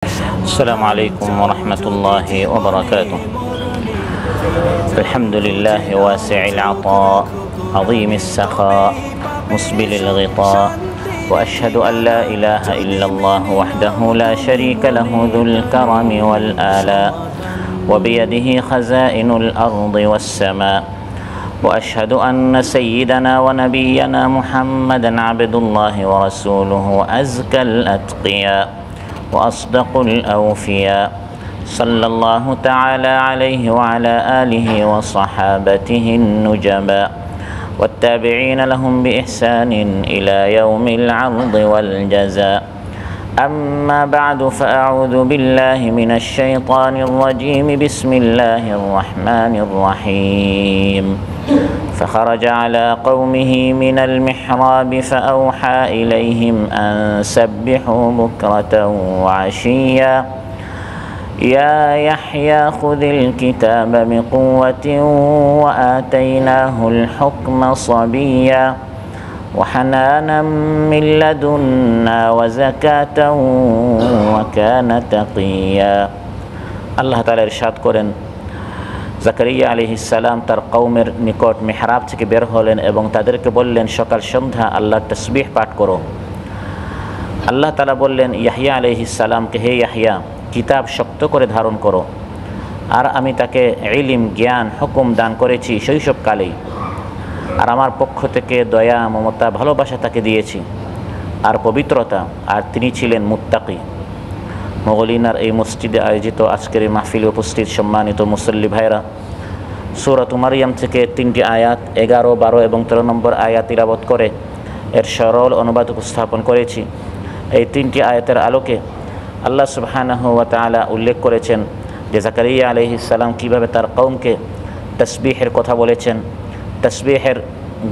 السلام عليكم ورحمة الله وبركاته. الحمد لله واسع العطاء عظيم السخاء مسبل الغطاء، وأشهد أن لا إله إلا الله وحده لا شريك له ذو الكرم والآلاء، وبيده خزائن الأرض والسماء، وأشهد أن سيدنا ونبينا محمدا عبد الله ورسوله أزكى الأتقياء وأصدق الأوفياء، صلى الله تعالى عليه وعلى آله وصحابته النجباء والتابعين لهم بإحسان إلى يوم العرض والجزاء. أما بعد، فأعوذ بالله من الشيطان الرجيم. بسم الله الرحمن الرحيم. فخرج على قومه من المحراب فأوحى إليهم أن سبحوا بكرة وعشيا يا يحيى خذ الكتاب بقوة وآتيناه الحكم صبيا وحنانا من لدنا وزكاة وكان تقيا। আল্লাহ তাআলা ইরশাদ করেন, জাকারিয়া আলাইহিস সালাম তার কওমের নিকট মিহরাব থেকে বের হলেন এবং তাদেরকে বললেন, সকাল সন্ধ্যা আল্লাহর তাসবিহ পাঠ করো। আল্লাহ তাআলা বললেন ইয়াহইয়া আলাইহিস সালামকে, হে ইয়াহইয়া, কিতাব শক্ত করে ধারণ করো। আর আমি তাকে ইলম, জ্ঞান, হুকুম দান করেছি শৈশবকালেই। আর আমার পক্ষ থেকে দয়া, মমতা, ভালোবাসা তাকে দিয়েছি আর পবিত্রতা। আর তিনি ছিলেন মুত্তাকি। মোগলিনার এই মসজিদে আয়োজিত আজকের এই মাহফিলে উপস্থিত সম্মানিত মুসল্লি ভাইরা, সূরাত মারইয়াম থেকে 3টি আয়াত 11, 12 এবং 13 নম্বর আয়াত তিলাওয়াত করে এর সরল অনুবাদ উপস্থাপন করেছি। এই 3টি আয়াতের আলোকে আল্লাহ সুবহানাহু ওয়া তাআলা উল্লেখ করেছেন যে জাকারিয়া আলাইহিস সালাম কীভাবে তার কওমকে তাসবিহের কথা বলেছেন। তাসবিহের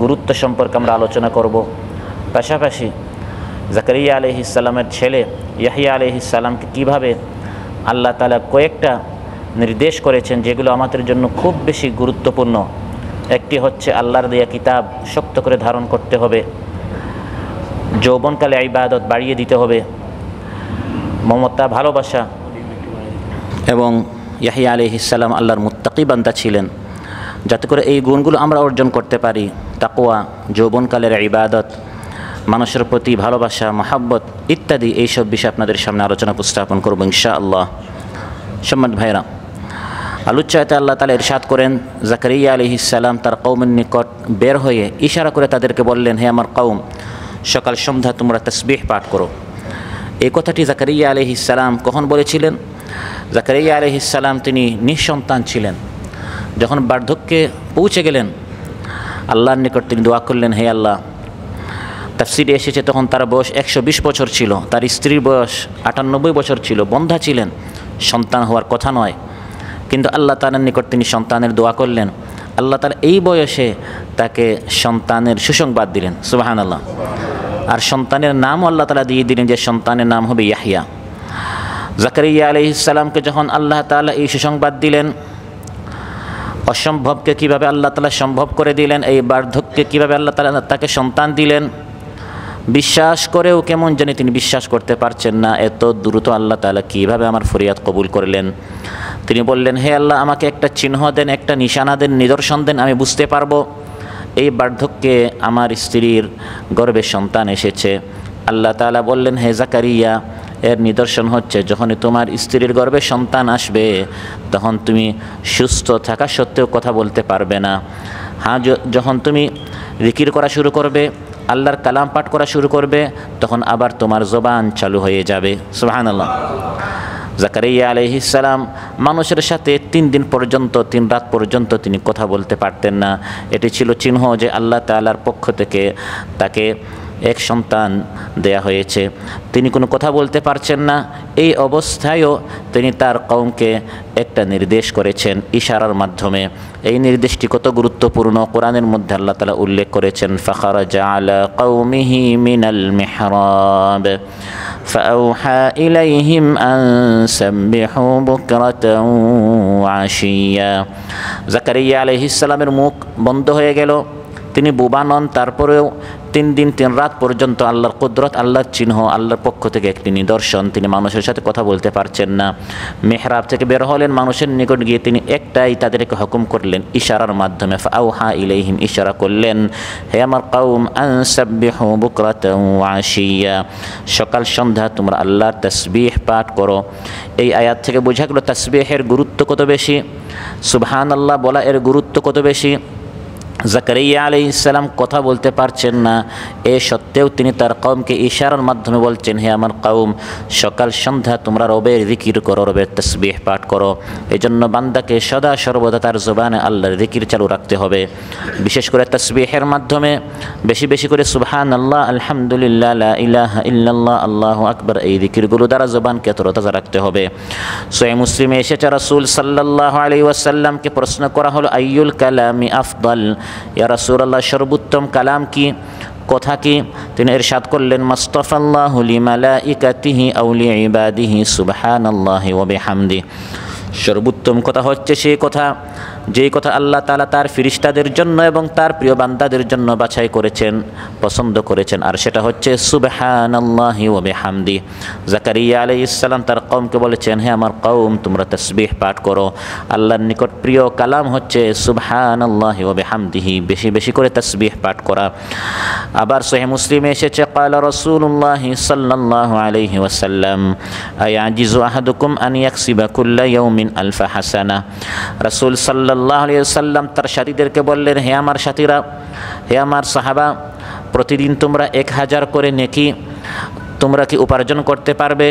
গুরুত্ব সম্পর্কে আমরা আলোচনা করব। পাশাপাশি জাকারিয়া আলাইহিস সালামের ছেলে ইয়াহইয়া আলাইহিস সালামকে কীভাবে আল্লাহ তাআলা কয়েকটা নির্দেশ করেছেন যেগুলো আমাদের জন্য খুব বেশি গুরুত্বপূর্ণ। একটি হচ্ছে আল্লাহর দেয়া কিতাব শক্ত করে ধারণ করতে হবে, যৌবনকালে ইবাদত বাড়িয়ে দিতে হবে, মমতা, ভালোবাসা। এবং ইয়াহইয়া আলাইহিস সালাম আল্লাহর মুত্তাকি বান্দা ছিলেন। যাতে করে এই গুণগুলো আমরা অর্জন করতে পারি, তাকওয়া, যৌবনকালের ইবাদত, মানুষের প্রতি ভালোবাসা, মহাব্বত ইত্যাদি, এইসব বিষয় আপনাদের সামনে আলোচনা উপস্থাপন করব ইনশাআল্লাহ। সম্মানিত ভাইরা, আলোচ্যায়তে আল্লাহ তাআলা ইরশাদ করেন, জাকারিয়া আলাইহিস সালাম তার কওমের নিকট বের হয়ে ইশারা করে তাদেরকে বললেন, হে আমার কওম, সকাল সন্ধ্যা তোমরা তাসবিহ পাঠ করো। এই কথাটি জাকারিয়া আলাইহিস সালাম কখন বলেছিলেন? জাকারিয়া আলাইহিস সালাম তিনি নিঃসন্তান ছিলেন। যখন বার্ধক্যে পৌঁছে গেলেন, আল্লাহর নিকট তিনি দোয়া করলেন, হে আল্লাহ। তাফসিরে এসেছে তখন তার বয়স 120 বছর ছিল, তার স্ত্রীর বয়স 98 বছর ছিল, বন্ধা ছিলেন, সন্তান হওয়ার কথা নয়। কিন্তু আল্লাহ তাআলার নিকট তিনি সন্তানের দোয়া করলেন। আল্লাহ তাআলা এই বয়সে তাকে সন্তানের সুসংবাদ দিলেন, সুবহানাল্লাহ। আর সন্তানের নামও আল্লাহ তাআলা দিয়ে দিলেন যে সন্তানের নাম হবে ইয়াহইয়া। জাকারিয়া আলাইহিস সালামকে যখন আল্লাহ তাআলা এই সুসংবাদ দিলেন, অসম্ভবকে কীভাবে আল্লাহ তাআলা সম্ভব করে দিলেন, এই বার্ধক্যে কীভাবে আল্লাহ তাআলা তাকে সন্তান দিলেন, বিশ্বাস করেও কেমন জানি তিনি বিশ্বাস করতে পারছেন না। এত দ্রুত আল্লাহ তাআলা কীভাবে আমার ফরিয়াদ কবুল করলেন। তিনি বললেন, হে আল্লাহ, আমাকে একটা চিহ্ন দেন, একটা নিশানা দেন, নিদর্শন দেন, আমি বুঝতে পারবো এই বার্ধক্যে আমার স্ত্রীর গর্ভে সন্তান এসেছে। আল্লাহ তাআলা বললেন, হে জাকারিয়া, এর নিদর্শন হচ্ছে যখনই তোমার স্ত্রীর গর্ভে সন্তান আসবে তখন তুমি সুস্থ থাকা সত্ত্বেও কথা বলতে পারবে না। হ্যাঁ, যখন তুমি জিকির করা শুরু করবে, আল্লাহর কালাম পাঠ করা শুরু করবে, তখন আবার তোমার জবান চালু হয়ে যাবে। সুবহানাল্লাহ। জাকারিয়া আলাইহিস সালাম মানুষের সাথে 3 দিন পর্যন্ত, 3 রাত পর্যন্ত তিনি কথা বলতে পারতেন না। এটি ছিল চিহ্ন যে আল্লাহ তাআলার পক্ষ থেকে তাকে এক সন্তান দেয়া হয়েছে। তিনি কোনো কথা বলতে পারছেন না। এই অবস্থায়ও তিনি তার কওমকে একটা নির্দেশ করেছেন ইশারার মাধ্যমে। এই নির্দেশটি কত গুরুত্বপূর্ণ কোরআনের মধ্যে আল্লাহ তাআলা উল্লেখ করেছেন, ফাখারাজা আলা কওমিহি মিনাল মিহরাব ফাআওহা ইলাইহিম আন সাব্বিহু বুকরাতান ওয়া আশিয়া। জাকারিয়া আলাইহিস সালামের মুখ বন্ধ হয়ে গেল। তিনি বোবা নন, তারপরেও তিন দিন তিন রাত পর্যন্ত আল্লাহর কুদরত, আল্লাহর চিহ্ন, আল্লাহর পক্ষ থেকে একটি নিদর্শন। তিনি মানুষের সাথে কথা বলতে পারছেন না। মেহরাব থেকে বের হলেন, মানুষের নিকট গিয়ে তিনি একটাই তাদেরকে হুকুম করলেন ইশারার মাধ্যমে। ফাআউহা ইলাইহিম, ইশারা করলেন, হে আমার কওম, আনসাব্বিহু বুকরাতাও ওয়া আশিয়া, সকাল সন্ধ্যা তোমরা আল্লাহর তাসবিহ পাঠ করো। এই আয়াত থেকে বোঝা গেল তাসবিহের গুরুত্ব কত বেশি, সুবহানাল্লাহ বলা এর গুরুত্ব কত বেশি। জাকারিয়া আলাইহিস সালাম কথা বলতে পারছেন না, এ সত্ত্বেও তিনি তার কওমকে ইশারার মাধ্যমে বলছেন, হে আমার কওম, সকাল সন্ধ্যা তোমরা রবের জিকির করো, রবের তাসবিহ পাঠ করো। এজন্য বান্দাকে সদা সর্বদা তার জবানে আল্লাহর জিকির চালু রাখতে হবে। বিশেষ করে তাসবিহের মাধ্যমে বেশি বেশি করে সুবহানাল্লাহ, আলহামদুলিল্লাহ, লা ইলাহা ইল্লাল্লাহ, আল্লাহু আকবার, এই জিকিরগুলো দ্বারা জবানকে তরতাজা রাখতে হবে। সহিহ মুসলিমে এসেছে রাসূল সাল্লাল্লাহু আলাইহি ওয়াসাল্লামকে প্রশ্ন করা হলো, আইয়ুল কালামি আফদাল, ইয়া রাসূলুল্লাহ, সর্বোত্তম কালাম কি, কথা কি? তিনি ইরশাদ করলেন, মাস্তাফাল্লাহু লিমালাইকাতিহি আও লিইবাদিহি সুবহানাল্লাহি ওয়া বিহামদিহি, সর্বোত্তম কথা হচ্ছে সেই কথা যেই কথা আল্লাহ তাআলা তার ফেরেশতাদের জন্য এবং তার প্রিয় বান্দাদের জন্য বাছাই করেছেন, পছন্দ করেছেন, আর সেটা হচ্ছে সুবহানাল্লাহি ওয়া বিহামদিহি। জাকারিয়া আলাইহিস সালাম তার কওমকে বলেছেন, হে আমার কওম, তোমরা তাসবিহ পাঠ করো। আল্লাহর নিকট প্রিয় কালাম হচ্ছে সুবহানাল্লাহি ওয়া বিহামদিহি, বেশি বেশি করে তাসবিহ পাঠ করা। আবার সহিহ মুসলিমে এসেছে, ক্বালা রাসূলুল্লাহ সাল্লাল্লাহু আলাইহি ওয়াসাল্লাম, আয়াজিজু আহাদুকুম আন ইয়াকসিবা কুল্লা ইয়াউমিন আলফা হাসানা। রাসূল সাল্লাল্লাহু আলাইহি ওয়াসাল্লাম তার সাথীদেরকে বললেন, হে আমার সাথীরা, হে আমার সাহাবা, প্রতিদিন তোমরা 1000 করে নেকি তোমরা কি উপার্জন করতে পারবে?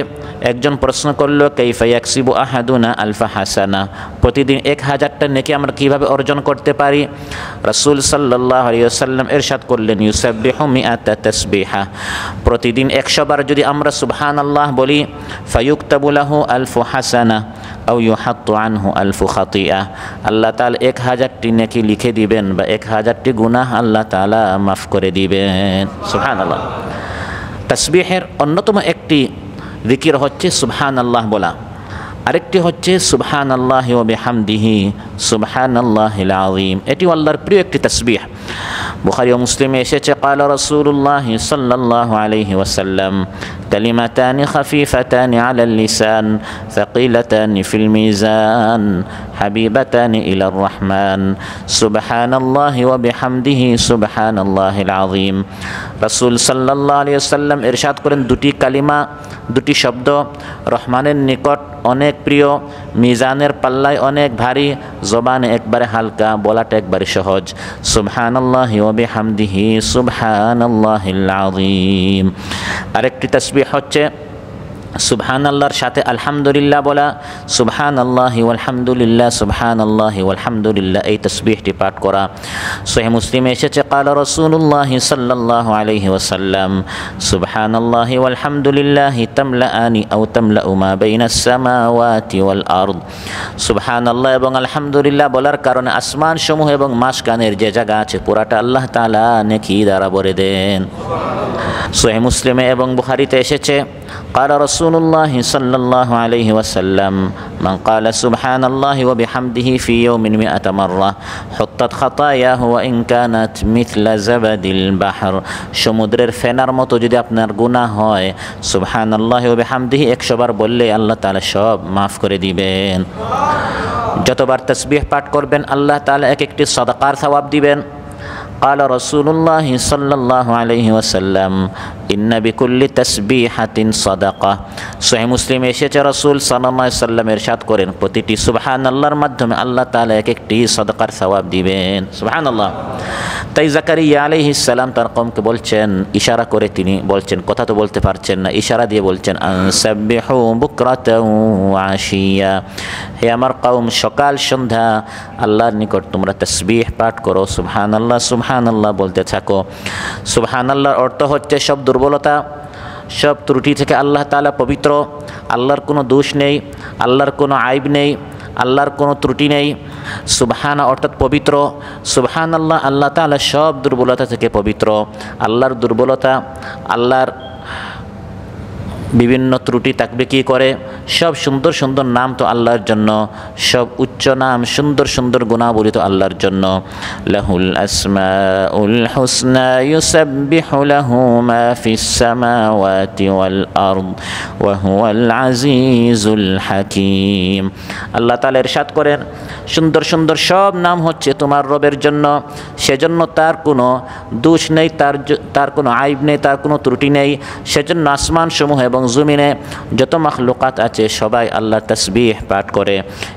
একজন প্রশ্ন করল, কাইফা ইয়াকসিবু আহাদুনা আলফা হাসানা, প্রতিদিন 1000টা নেকি আমরা কিভাবে অর্জন করতে পারি? রাসূল সাল্লাল্লাহু আলাইহি ওয়াসাল্লাম ইরশাদ করলেন, ইউসাব্বিহু মিআতা তাসবিহা, প্রতিদিন 100 বার যদি আমরা সুবহানাল্লাহ বলি, ফায়ুকতাবু লাহু আলফু হাসানা আও ইউহাত্তু আনহু আলফু খাতিআ, আল্লাহ তাআলা 1000টি নেকি লিখে দিবেন বা 1000টি গুনাহ আল্লাহ তাআলা মাফ করে দিবেন। সুবহানাল্লাহ। তাসবিহের অন্যতম একটি জিকির হচ্ছে সুবহানাল্লাহ বলা, আরেকটি হচ্ছে সুবহানাল্লাহি ওয়া বিহামদিহি সুবহানাল্লাহিল আযীম, এটি আল্লাহর প্রিয় একটি তাসবিহ। বুখারী ও মুসলিমে এসেছে, ক্বালা রাসূলুল্লাহ সাল্লাল্লাহু আলাইহি ওয়াসাল্লাম, কালিমাতানি খাফিফাতানি আলাল লিসান সাকিলাতানি ফিল মিজান হাবিবাতানি ইলার রহমান সুবহানাল্লাহি ওয়া বিহামদিহি সুবহানাল্লাহিল আযীম। রাসূল সাল্লাল্লাহু আলাইহি ওয়াসাল্লাম ইরশাদ করেন, দুটি কালিমা, দুটি শব্দ রহমানের নিকট অনেক প্রিয়, মিজানের পাল্লায় অনেক ভারী, জবানে একবারে হালকা, বলাটা একবারে সহজ। সুবহানাল্লাহি ওয়া বিহামদিহি সুবহানাল্লাহিল আযীম। আরেকটি তাসবিহ হচ্ছে সুবহানাল্লাহর সাথে আলহামদুলিল্লাহ বলা, সুবহানাল্লাহি ওয়ালহামদুলিল্লাহ সুবহানাল্লাহি ওয়ালহামদুলিল্লাহ, এই তাসবিহটি পাঠ করা। সহিহ মুসলিমে এসেছে, ক্বালা রাসূলুল্লাহ সাল্লাল্লাহু আলাইহি ওয়াসাল্লাম, সুবহানাল্লাহি ওয়ালহামদুলিল্লাহি তামলাআনি আও তামলাউ মা বাইনাস সামাওয়াতি ওয়াল আরদ, সুবহানাল্লাহ এবং আলহামদুলিল্লাহ বলার কারণে আসমান সমূহ এবং মাঝখানের যে জায়গা আছে পুরাটা আল্লাহ তাআলা নেকি দ্বারা ভরে দেন। সহিহ মুসলিমে এবং বুখারীতে এসেছে, ক্বালা রাসূলুল্লাহ সাল্লাল্লাহু আলাইহি ওয়াসাল্লাম, মান ক্বালা সুবহানাল্লাহি ওয়া বিহামদিহি ফি ইয়াউমিন মিআতা মাররা হুত্তাত খাতায়াহু ওয়া ইন কানাত মিথলা জাবাদিল বাহর, সমুদ্রের ফেনার মতো যদি আপনার গুনাহ হয়, সুবহানাল্লাহি ওয়া বিহামদিহি 100 বার বললে আল্লাহ তাআলা সব মাফ করে দিবেন। যতবার তাসবিহ পাঠ করবেন আল্লাহ তাআলা এক একটি সাদাকার সওয়াব দিবেন। قال رسول الله صلى الله عليه وسلم إن بكل تسبيحة صدقة। সহিহ মুসলিমে এসেছে, রাসূল সাল্লাল্লাহু আলাইহি ওয়াসাল্লাম ইরশাদ করেন, প্রতিটি সুবহানাল্লাহর মাধ্যমে আল্লাহ তাআলা এক একটি সাদাকার সওয়াব দিবেন। সুবহানাল্লাহ। তাই জাকারিয়া আলাইহিস সালাম তার কওমকে বলছেন, ইশারা করে তিনি বলছেন, কথা তো বলতে পারছেন না, ইশারা দিয়ে বলছেন, আনসাব্বিহু বুকরাতাও ওয়া আশিয়া, হে আমার কওম, সকাল সন্ধ্যা আল্লাহর নিকট তোমরা তাসবিহ পাঠ করো, সুবহানাল্লাহ সুবহানাল্লাহ বলতে থাকো। সুবহানাল্লাহর অর্থ হচ্ছে সব দুর্বলতা, সব ত্রুটি থেকে আল্লাহ তাআলা পবিত্র, আল্লাহর কোনো দোষ নেই, আল্লাহর কোনো আইব নেই, আল্লাহর কোনো ত্রুটি নেই। সুবহানা অর্থাৎ পবিত্র, সুবহানাল্লাহ আল্লাহ তাআলা সব দুর্বলতা থেকে পবিত্র। আল্লাহর দুর্বলতা, আল্লাহর বিভিন্ন ত্রুটি থাকবে কি করে, সব সুন্দর সুন্দর নাম তো আল্লাহর জন্য, সব উচ্চ নাম সুন্দর সুন্দর গুণাবলী তো আল্লাহর জন্য। লাহুল আসমাউল হুসনা ইউসাব্বিহু লাহু মা ফিস সামাওয়াতি ওয়াল আরদ ওয়া হুয়াল আজিজুল হাকীম। আল্লাহ তাআলা ইরশাদ করেন, সুন্দর সুন্দর সব নাম হচ্ছে তোমার রবের জন্য, সেজন্য তার কোনো দোষ নেই, তার কোনো আইব নেই, তার কোনো ত্রুটি নেই। সেজন্য আসমান সমূহ এবং জমিনে যত মাখলুকাত আছে সবাই আল্লাহর তাসবিহ পাঠ করে।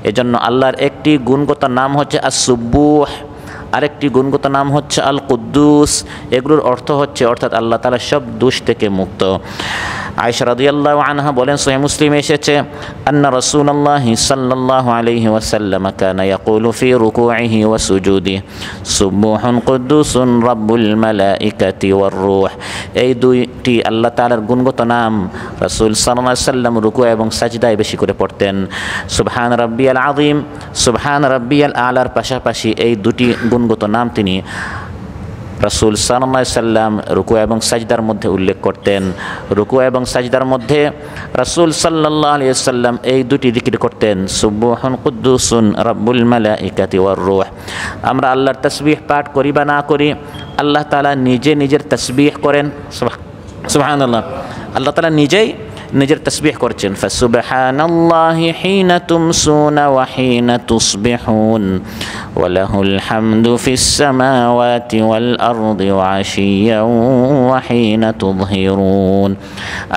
এজন্য আল্লাহর একটি গুণগত নাম হচ্ছে আস-সুব্বুহ, আরেকটি গুণগত নাম হচ্ছে আল কুদ্দুস। এগুলোর অর্থ হচ্ছে অর্থাৎ আল্লাহ তাআলা সব দোষ থেকে মুক্ত। আয়েশা রাদিয়াল্লাহু আনহা বলেন, সহিহ মুসলিমে এসেছে, আন্না রাসূলুল্লাহ সাল্লাল্লাহু আলাইহি ওয়াসাল্লাম কানা ইয়াকুলু ফি রুকুইহি ওয়া সুজুদিহি সুবহুন কুদ্দুসুন রাব্বুল মালাইকাতি ওয়ার রূহ। এই দুইটি আল্লাহ তাআলার গুণগত নাম রাসূল সাল্লাল্লাহু আলাইহি ওয়াসাল্লাম রুকু এবং সাজদায় বেশি করে পড়তেন। সুবহান রাব্বিয়াল আযীম, সুবহান রাব্বিয়াল আ'লার পাশাপাশি এই দুটি গুণগত নাম তিনি রাসূল সাল্লাল্লাহু আলাইহি ওয়াসাল্লাম রুকু এবং সাজদার মধ্যে উল্লেখ করতেন। রুকু এবং সাজদার মধ্যে রাসূল সাল্লাল্লাহু আলাইহি ওয়াসাল্লাম এই দুটি জিকির করতেন, সুবহুন কুদ্দুসুন রাব্বুল মালাইকাতি ওয়ার রূহ। আমরা আল্লাহর তাসবিহ পাঠ করি বা না করি, আল্লাহ তাআলা নিজে নিজের তাসবিহ করেন। সুবহানাল্লাহ, আল্লাহ তাআলা নিজেই নিজের তাসবিহ করছেন। ফাসুবহানাল্লাহি হিনা তুমসুনা ওয়া হিনা তুসবিহুন ওয়া লাহুল হামদু ফিস সামাওয়াতি ওয়াল আরদি ওয়া আশিয়ান ওয়া হিনা তুযহিরুন।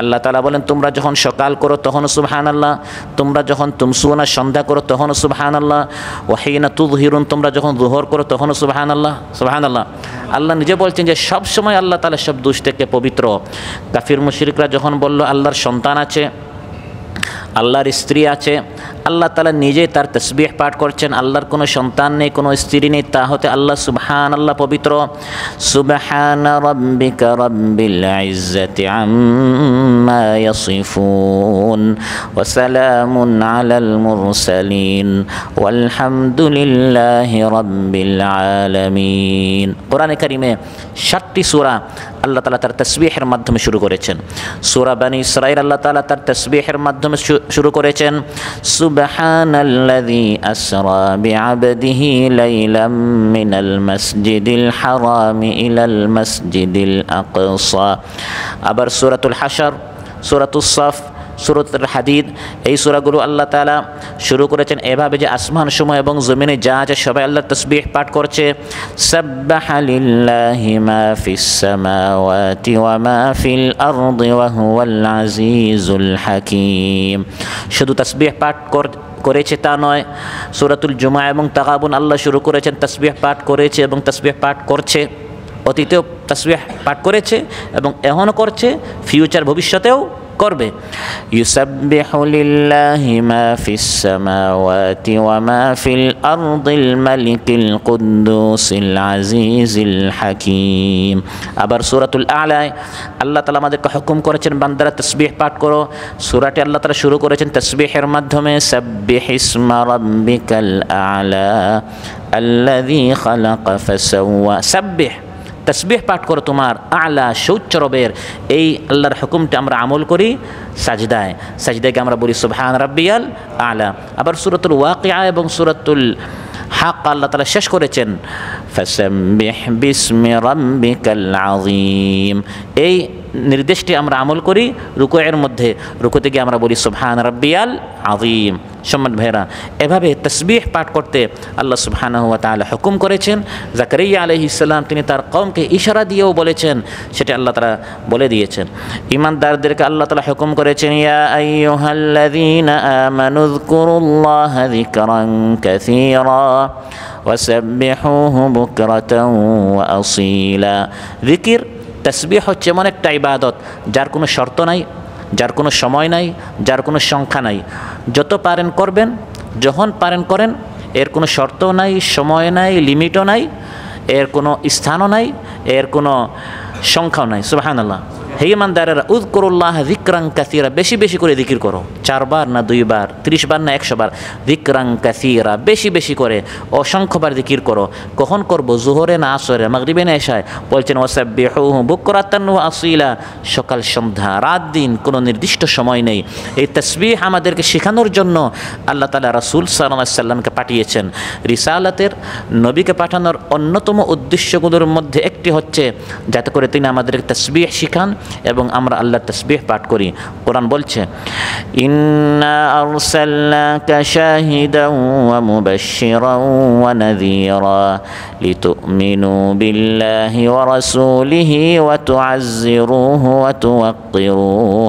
আল্লাহ তাআলা বলেন, তোমরা যখন সকাল করো তখন সুবহানাল্লাহ, তোমরা যখন তুমসুনা সন্ধ্যা করো তখন সুবহানাল্লাহ, ওয়া হিনা তুযহিরুন তোমরা যখন যুহর করো তখন সুবহানাল্লাহ। সুবহানাল্লাহ, আল্লাহ নিজে বলছেন যে সব সময় আল্লাহ তাআলা সব দোষ থেকে পবিত্র। কাফির মুশরিকরা যখন বলল আল্লাহর সন্তান আছে, আল্লাহর স্ত্রী আছে, আল্লাহ তাআলা নিজেই তার তাসবিহ পাঠ করছেন, আল্লাহর কোনো সন্তান নেই, কোনো স্ত্রী নেই, তা হতে আল্লাহ সুবহানাল্লাহ পবিত্র। সুবহানা রাব্বিকা রাব্বিল ইজ্জাতি আম্মা ইয়াসিফুন ওয়া সালামুন আলাল মুরসালিন ওয়ালহামদুলিল্লাহি রাব্বিল আলামিন। কোরআনে কারিমে 7টি সূরা আল্লাহ তাআলা তার তাসবিহের মাধ্যমে শুরু করেছেন। সূরা বনী ইসরাঈল আল্লাহ তাআলা তার তাসবিহের মাধ্যমে শুরু করেছেন, সুবহানাল্লাযী আসরা বিআবদিহি লাইলাম মিনাল মাসজিদিল হারামি ইলাল মাসজিদিল আকসা। আবার সূরাতুল হাশর, সূরাতুস সাফ, সূরাতুল হাদিদ, এই সূরাগুলো আল্লাহ তাআলা শুরু করেছেন এভাবে যে আসমান সমূহ এবং জমিনে যা আছে সবাই আল্লাহর তাসবিহ পাঠ করছে। সাব্বাহা লিল্লাহি মা ফিস সামাওয়াতি ওয়া মা ফিল আরদি ওয়া হুয়াল আজিজুল হাকীম। শুধু তাসবিহ পাঠ করেছে তা নয়, সূরাতুল জুমআ এবং তাগাবুন আল্লাহ শুরু করেছেন তাসবিহ পাঠ করেছে এবং তাসবিহ পাঠ করছে। অতীতেও তাসবিহ পাঠ করেছে এবং এখনও করছে, ফিউচার ভবিষ্যতেও করবে। ইউসাব্বিহু লিল্লাহি মা ফিস সামাওয়াতি ওয়া মা ফিল আরদিল মালিকিল কুদ্দুসিল আজিজিল হাকীম। আবার সূরাতুল আ'লায় আল্লাহ তাআলা আমাদেরকে হুকুম করেছেন বান্দারা তাসবিহ পাঠ করো। সূরাটি আল্লাহ তাআলা শুরু করেছেন তাসবিহের মাধ্যমে, সাব্বিহ ইসমা রাব্বিকাল আ'লা আল্লাযী খালাকা ফাসাওয়া। সাব্বিহ, তাসবিহ পাঠ করো তোমার আ'লা সৌচ্চ রবের। এই আল্লাহর হুকুমটা আমরা আমল করি সাজদায়, সাজদাকে আমরা বলি সুবহান রাব্বিয়াল আ'লা। আবার সূরাতুল ওয়াকিয়া এবং সূরাতুল হাক আল্লাহ তাআলা শেষ করেছেন ফাসাব্বিহ বিসমি রাব্বিকাল আযীম। এই নির্দেশটি আমরা আমল করি রুকুয়ের মধ্যে, রুকুতে গিয়ে আমরা বলি সুবহান রাব্বিয়াল আযীম। সম্মানিত ভাইরা, এভাবে তাসবিহ পাঠ করতে আল্লাহ সুবহানাহু ওয়া তাআলা হুকুম করেছেন। জাকারিয়া আলাইহিস সালাম তিনি তার কওমকে ইশারা দিয়েও বলেছেন, সেটা আল্লাহ তাআলা বলে দিয়েছেন। ঈমানদারদেরকে আল্লাহ তাআলা হুকুম করেছেন, ইয়া আইয়ুহাল্লাযীনা আমানু যকুরুল্লাহা যিকরান কাসীরা ওয়াসাব্বিহুহু বুকরাতান ওয়া আসীলা। যিকির, তাসবিহ হচ্ছে এমন একটা ইবাদত যার কোনো শর্ত নাই, যার কোনো সময় নাই, যার কোনো সংখ্যা নাই। যত পারেন করবেন, যখন পারেন করেন, এর কোনো শর্তও নাই, সময় নাই, লিমিটও নাই, এর কোনো স্থানও নাই, এর কোনো সংখ্যাও নাই। সুবহানাল্লাহ। হে ইমানদারেরা উযকুরুল্লাহ যিকরান কাসীরা, বেশি বেশি করে জিকির করো। 4 বার না 2 বার, 30 বার না 100 বার, যিকরান কাসীরা, বেশি বেশি করে অসংখ্যবার জিকির করো। কখন করব? জোহরে না আসরে, মাগরিবে না এশায়? বলছেন ওয়াসাব্বিহুহু বুকরাতান ওয়া আসীলা, সকাল সন্ধ্যা রাত দিন, কোনো নির্দিষ্ট সময় নেই। এই তাসবিহ আমাদেরকে শেখানোর জন্য আল্লাহ তাআলা রাসূল সাল্লাল্লাহু আলাইহি সাল্লামকে পাঠিয়েছেন। রিসালাতের নবীকে পাঠানোর অন্যতম উদ্দেশ্যগুলোর মধ্যে একটি হচ্ছে যাতে করে তিনি আমাদেরকে তাসবিহ শিখান এবং আমরা আল্লাহর তাসবিহ পাঠ করি। কোরআন বলছে ইন্না আরসালনাকা শাহিদান ওয়া মুবাশশিরান ওয়া নাযীরা লিতু'মিনু বিল্লাহি ওয়া রাসূলিহি ওয়া তু'আযযিরুহু ওয়া তুওয়াক্কিরুহু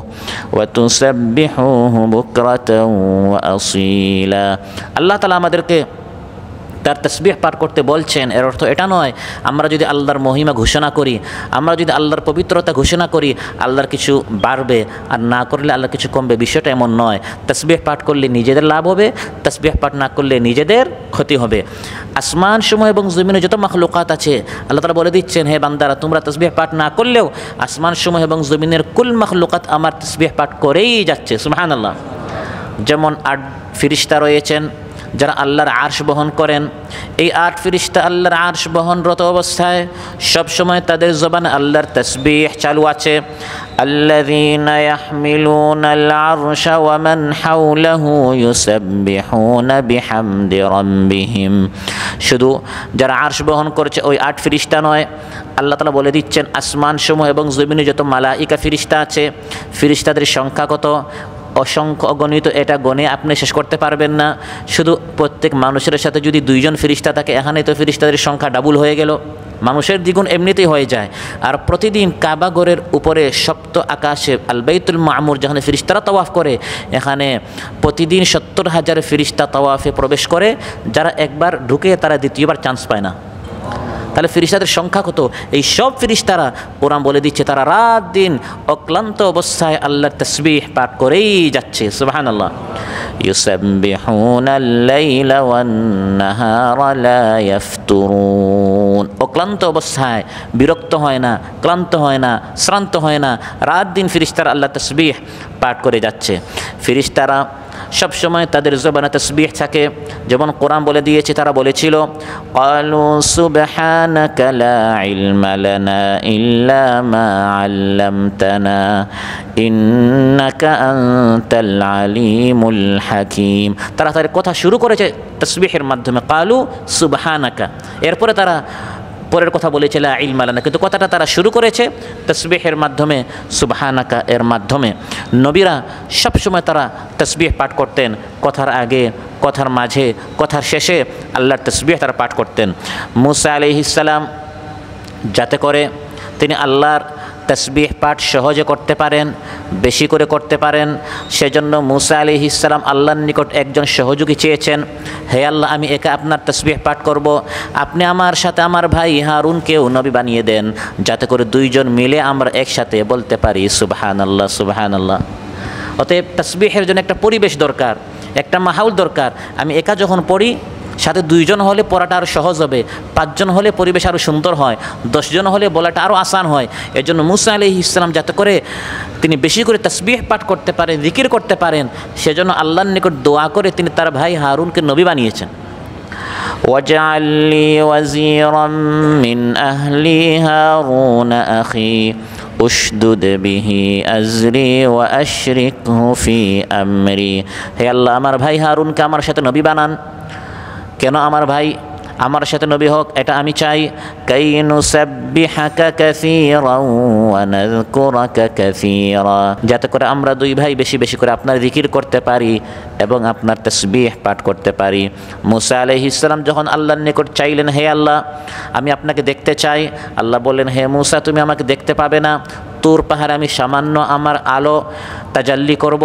ওয়া তুসাব্বিহুহু বুকরাতান ওয়া আসীলা। আল্লাহ তাআলা আমাদেরকে তার তাসবিহ পাঠ করতে বলছেন। এর অর্থ এটা নয় আমরা যদি আল্লাহর মহিমা ঘোষণা করি, আমরা যদি আল্লাহর পবিত্রতা ঘোষণা করি, আল্লাহর কিছু বাড়বে, আর না করলে আল্লাহর কিছু কমবে। বিষয়টা এমন নয়। তাসবিহ পাঠ করলে নিজেদের লাভ হবে, তাসবিহ পাঠ না করলে নিজেদের ক্ষতি হবে। আসমান সমূহ এবং জমিনে যত মাখলুকাত আছে আল্লাহ তাআলা বলে দিচ্ছেন, হে বান্দারা তোমরা তাসবিহ পাঠ না করলেও আসমান সমূহ এবং জমিনের কুল মাখলুকাত আমার তাসবিহ পাঠ করেই যাচ্ছে। সুবহানাল্লাহ। যেমন 8 ফেরেশতা রয়েছেন যারা আল্লাহর আরশ বহন করেন। এই 8 ফেরেশতা আল্লাহর আরশ বহনরত অবস্থায় সব সময় তাদের জবানে আল্লাহর তাসবিহ চালু আছে। আল্লাযীনা ইয়াহমিলুনাল আরশা ওয়া মান হাওলাহু ইউসাব্বিহুনা বিহামদি রাব্বিহিম। শুধু যারা আরশ বহন করেছে ওই 8 ফেরেশতা নয়, আল্লাহ তাআলা বলে দিচ্ছেন আসমান সমূহ এবং জমিনে যত মালাইকা ফেরেশতা আছে, ফেরেশতাদের সংখ্যা কত? অসংখ্য অগণিত, এটা গণে আপনি শেষ করতে পারবেন না। শুধু প্রত্যেক মানুষের সাথে যদি 2 জন ফেরেশতা থাকে, এখানে তো ফেরেশতাদের সংখ্যা ডাবল হয়ে গেল। মানুষের দ্বিগুণ এমনিতেই হয়ে যায়। আর প্রতিদিন কাবা ঘরের উপরে সপ্ত আকাশে আল বাইতুল মামুর যেখানে ফেরেশতারা তাওয়াফ করে, এখানে প্রতিদিন 70,000 ফেরেশতা তাওয়াফে প্রবেশ করে। যারা একবার ঢুকে তারা দ্বিতীয়বার চান্স পায় না। তাহলে ফেরেশতাদের সংখ্যা কত? এই সব ফেরেশতারা কোরআন বলে দিচ্ছে তারা রাত দিন অক্লান্ত অবস্থায় আল্লাহর তাসবিহ পাঠ করেই যাচ্ছে। সুবহানাল্লাহ। ইউসাব্বিহুনাল লাইলা ওয়ান নাহারা লা ইয়াফতুরুন। অক্লান্ত অবস্থায়, বিরক্ত হয় না, ক্লান্ত হয় না, শ্রান্ত হয় না, রাত দিন ফেরেশতারা আল্লাহর তাসবিহ পাঠ করে যাচ্ছে। ফেরেশতারা সব সময় তাদের জবানে তাসবিহ থাকে। যেমন কোরআন বলে দিয়েছে, তারা বলেছিল ক্বালু সুবহানাকা লা ইলমা লানা ইল্লা মা আল্লামতানা ইন্নাকা আনতাল আলিমুল হাকীম। তারা তাদের কথা শুরু করেছে তাসবিহের মাধ্যমে, ক্বালু সুবহানাকা। এরপরে তারা পরের কথা বলেছে লা ইলমা লানা, কিন্তু কথাটা তারা শুরু করেছে তাসবিহের মাধ্যমে, সুবহানাকা এর মাধ্যমে। নবীরা সবসময় তারা তাসবিহ পাঠ করতেন। কথার আগে, কথার মাঝে, কথার শেষে আল্লাহর তাসবিহ তারা পাঠ করতেন। মূসা আলাইহিস সালাম যাতে করে তিনি আল্লাহর তাসবিহ পাঠ সহজে করতে পারেন, বেশি করে করতে পারেন, সেজন্য মূসা আলাইহিস সালাম আল্লাহর নিকট একজন সহযোগী চেয়েছেন। হে আল্লাহ, আমি একা আপনার তাসবিহ পাঠ করব, আপনি আমার সাথে আমার ভাই হারুনকেও নবী বানিয়ে দেন, যাতে করে 2 জন মিলে আমরা একসাথে বলতে পারি সুবহানাল্লাহ সুবহানাল্লাহ। অতএব তাসবিহের জন্য একটা পরিবেশ দরকার, একটা মাহৌল দরকার। আমি একা যখন পড়ি, সাথে 2 জন হলে পড়াটা আরও সহজ হবে, 5 জন হলে পরিবেশ আরও সুন্দর হয়, 10 জন হলে বলাটা আরও আসান হয়। এর জন্য মূসা আলাইহিস সালাম যাতে করে তিনি বেশি করে তাসবিহ পাঠ করতে পারেন, জিকির করতে পারেন, সেজন্য আল্লাহর নিকট দোয়া করে তিনি তার ভাই হারুনকে নবী বানিয়েছেন। ওয়াজআল লি ওয়াজিরাম মিন আহলি হারুন আখি উশদুদ বিহি আজরি ওয়া আশরিকহু ফি আমরি। হে আল্লাহ, আমার ভাই হারুনকে আমার সাথে নবী বানান। কেন আমার ভাই আমার সাথে নবী হোক এটা আমি চাই। কাই নুসাব্বিহাকা কাসীরান ওয়া নাযকুরাকা কাসীরা, যাতে করে আমরা 2 ভাই বেশি বেশি করে আপনার জিকির করতে পারি এবং আপনার তাসবিহ পাঠ করতে পারি। মূসা আলাইহিস সালাম যখন আল্লাহর নিকট চাইলেন, হে আল্লাহ আমি আপনাকে দেখতে চাই, আল্লাহ বললেন, হে মূসা তুমি আমাকে দেখতে পাবে না, তুর পাহাড়ে আমি সামান্য আমার আলো তাজাল্লি করব।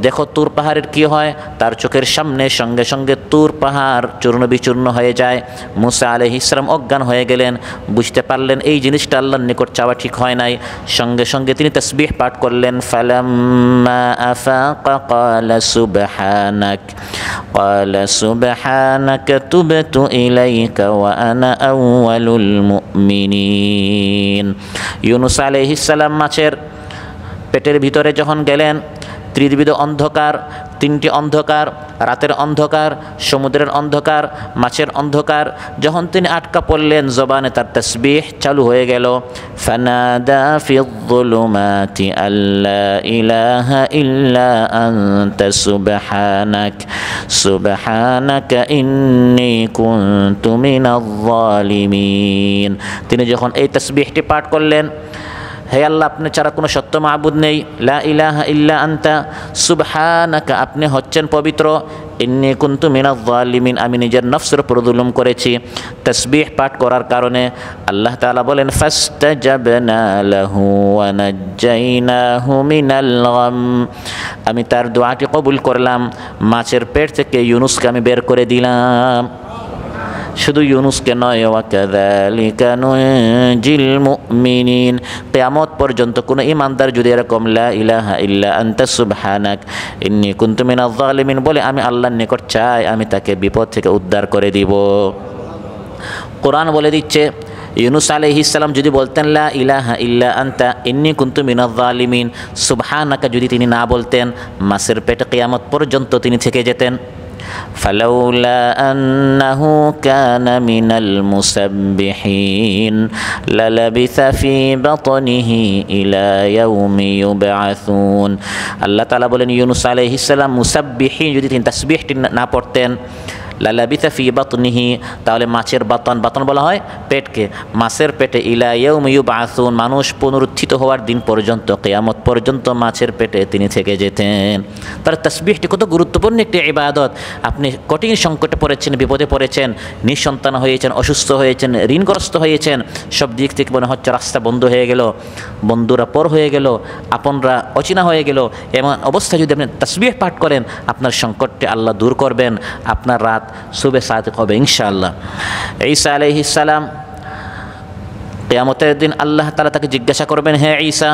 দেখো তুর পাহাড়ের কি হয়, তার চোখের সামনে সঙ্গে সঙ্গে তুর পাহাড় চূর্ণ বিচূর্ণ হয়ে যায়। মূসা আলাইহিস সালাম অজ্ঞান হয়ে গেলেন, বুঝতে পারলেন এই জিনিসটা আল্লাহর নিকট চাওয়া ঠিক হয় নাই। সঙ্গে সঙ্গে তিনি তাসবিহ পাঠ করলেন। ফালাম্মা আফাকা ক্বালা সুবহানাকা তুবতু ইলাইকা ওয়া আনা আউয়ালুল মুমিনিন। ইউনূস আলাইহিস সালাম মাছের পেটের ভিতরে যখন গেলেন, ত্রিবিধ অন্ধকার, তিনটি অন্ধকার, রাতের অন্ধকার, সমুদ্রের অন্ধকার, মাছের অন্ধকার, যখন তিনি আটকা পড়লেন, জবানে তার তাসবিহ চালু হয়ে গেল। ফানাদা ফিয-যুলুমাতি আল্লা ইলাহা ইল্লা আনতা সুবহানাকা ইন্নী কুনতু মিনাজ-যালিমিন। তিনি যখন এই তাসবিহটি পাঠ করলেন, হে আল্লাহ, আপনি ছাড়া কোনো সত্য মাবুদ নেই, লা ইলাহা ইল্লা আনতা সুবহানাকা, আপনি হচ্ছেন পবিত্র, ইন্নী কুনতু মিনাজ-যালিমিন, আমি নিজের নফসের উপর জুলুম করেছি। তাসবিহ পাঠ করার কারণে আল্লাহ তাআলা বলেন ফাস্তাজাবনা লাহু ওয়া নাজ্জাইনাহু মিনাল গাম, আমি তার দোয়াটি কবুল করলাম, মাছের পেট থেকে ইউনুসকে আমি বের করে দিলাম। শুধু ইউনুসকে নয়, ওয়াকাযালিকা নুনজিল মুমিনিন, কিয়ামত পর্যন্ত কোনো ঈমানদার যদি এরকম লা ইলাহা ইল্লা আনতা সুবহানাক ইন্নী কুনতু মিনাজ-যালিমিন বলে আমি আল্লাহর নিকট চাই, আমি তাকে বিপদ থেকে উদ্ধার করে দিব। কোরআন বলে দিচ্ছে, ইউনুস আলাইহিস সালাম যদি বলতেন লা ইলাহা ইল্লা আনতা ইন্নী কুনতু মিনাজ-যালিমিন সুবহানাকা, যদি তিনি না বলতেন, মাছের পেটে কিয়ামত পর্যন্ত তিনি থেকে যেতেন। فلولا أنه كان من المسبحين للبث في بطنه إلى يوم يبعثون। আল্লাহ তাআলা বলেন ইউনুস আলাইহিস সালাম মুসাব্বিহিন, যদি তিনি তাসবিহটি না পড়তেন, লালাবিথা ফি বাতনিহি, তাহলে মাছের বাতন বলা হয় পেটকে, মাছের পেটে, ইলা ইয়াউমি ইউবআসুন, মানুষ পুনরুত্থিত হওয়ার দিন পর্যন্ত, কিয়ামত পর্যন্ত মাছের পেটে তিনি থেকে যেতেন। তার তাসবিহটি কত গুরুত্বপূর্ণ একটি ইবাদত। আপনি কঠিন সংকটে পড়েছেন, বিপদে পড়েছেন, নিঃসন্তান হয়েছেন, অসুস্থ হয়েছেন, ঋণগ্রস্ত হয়েছেন, সব দিক থেকে মনে হচ্ছে রাস্তা বন্ধ হয়ে গেল, বন্ধুরা পর হয়ে গেল, আপনরা অচেনা হয়ে গেল, এমন অবস্থায় যদি আপনি তাসবিহ পাঠ করেন, আপনার সংকটটি আল্লাহ দূর করবেন, আপনার রাত শুভে সাদিক হবে ইনশাআল্লাহ। ঈসা আলাইহিস সালাম, কিয়ামতের দিন আল্লাহ তাআলা তাকে জিজ্ঞাসা করবেন, হে ঈসা,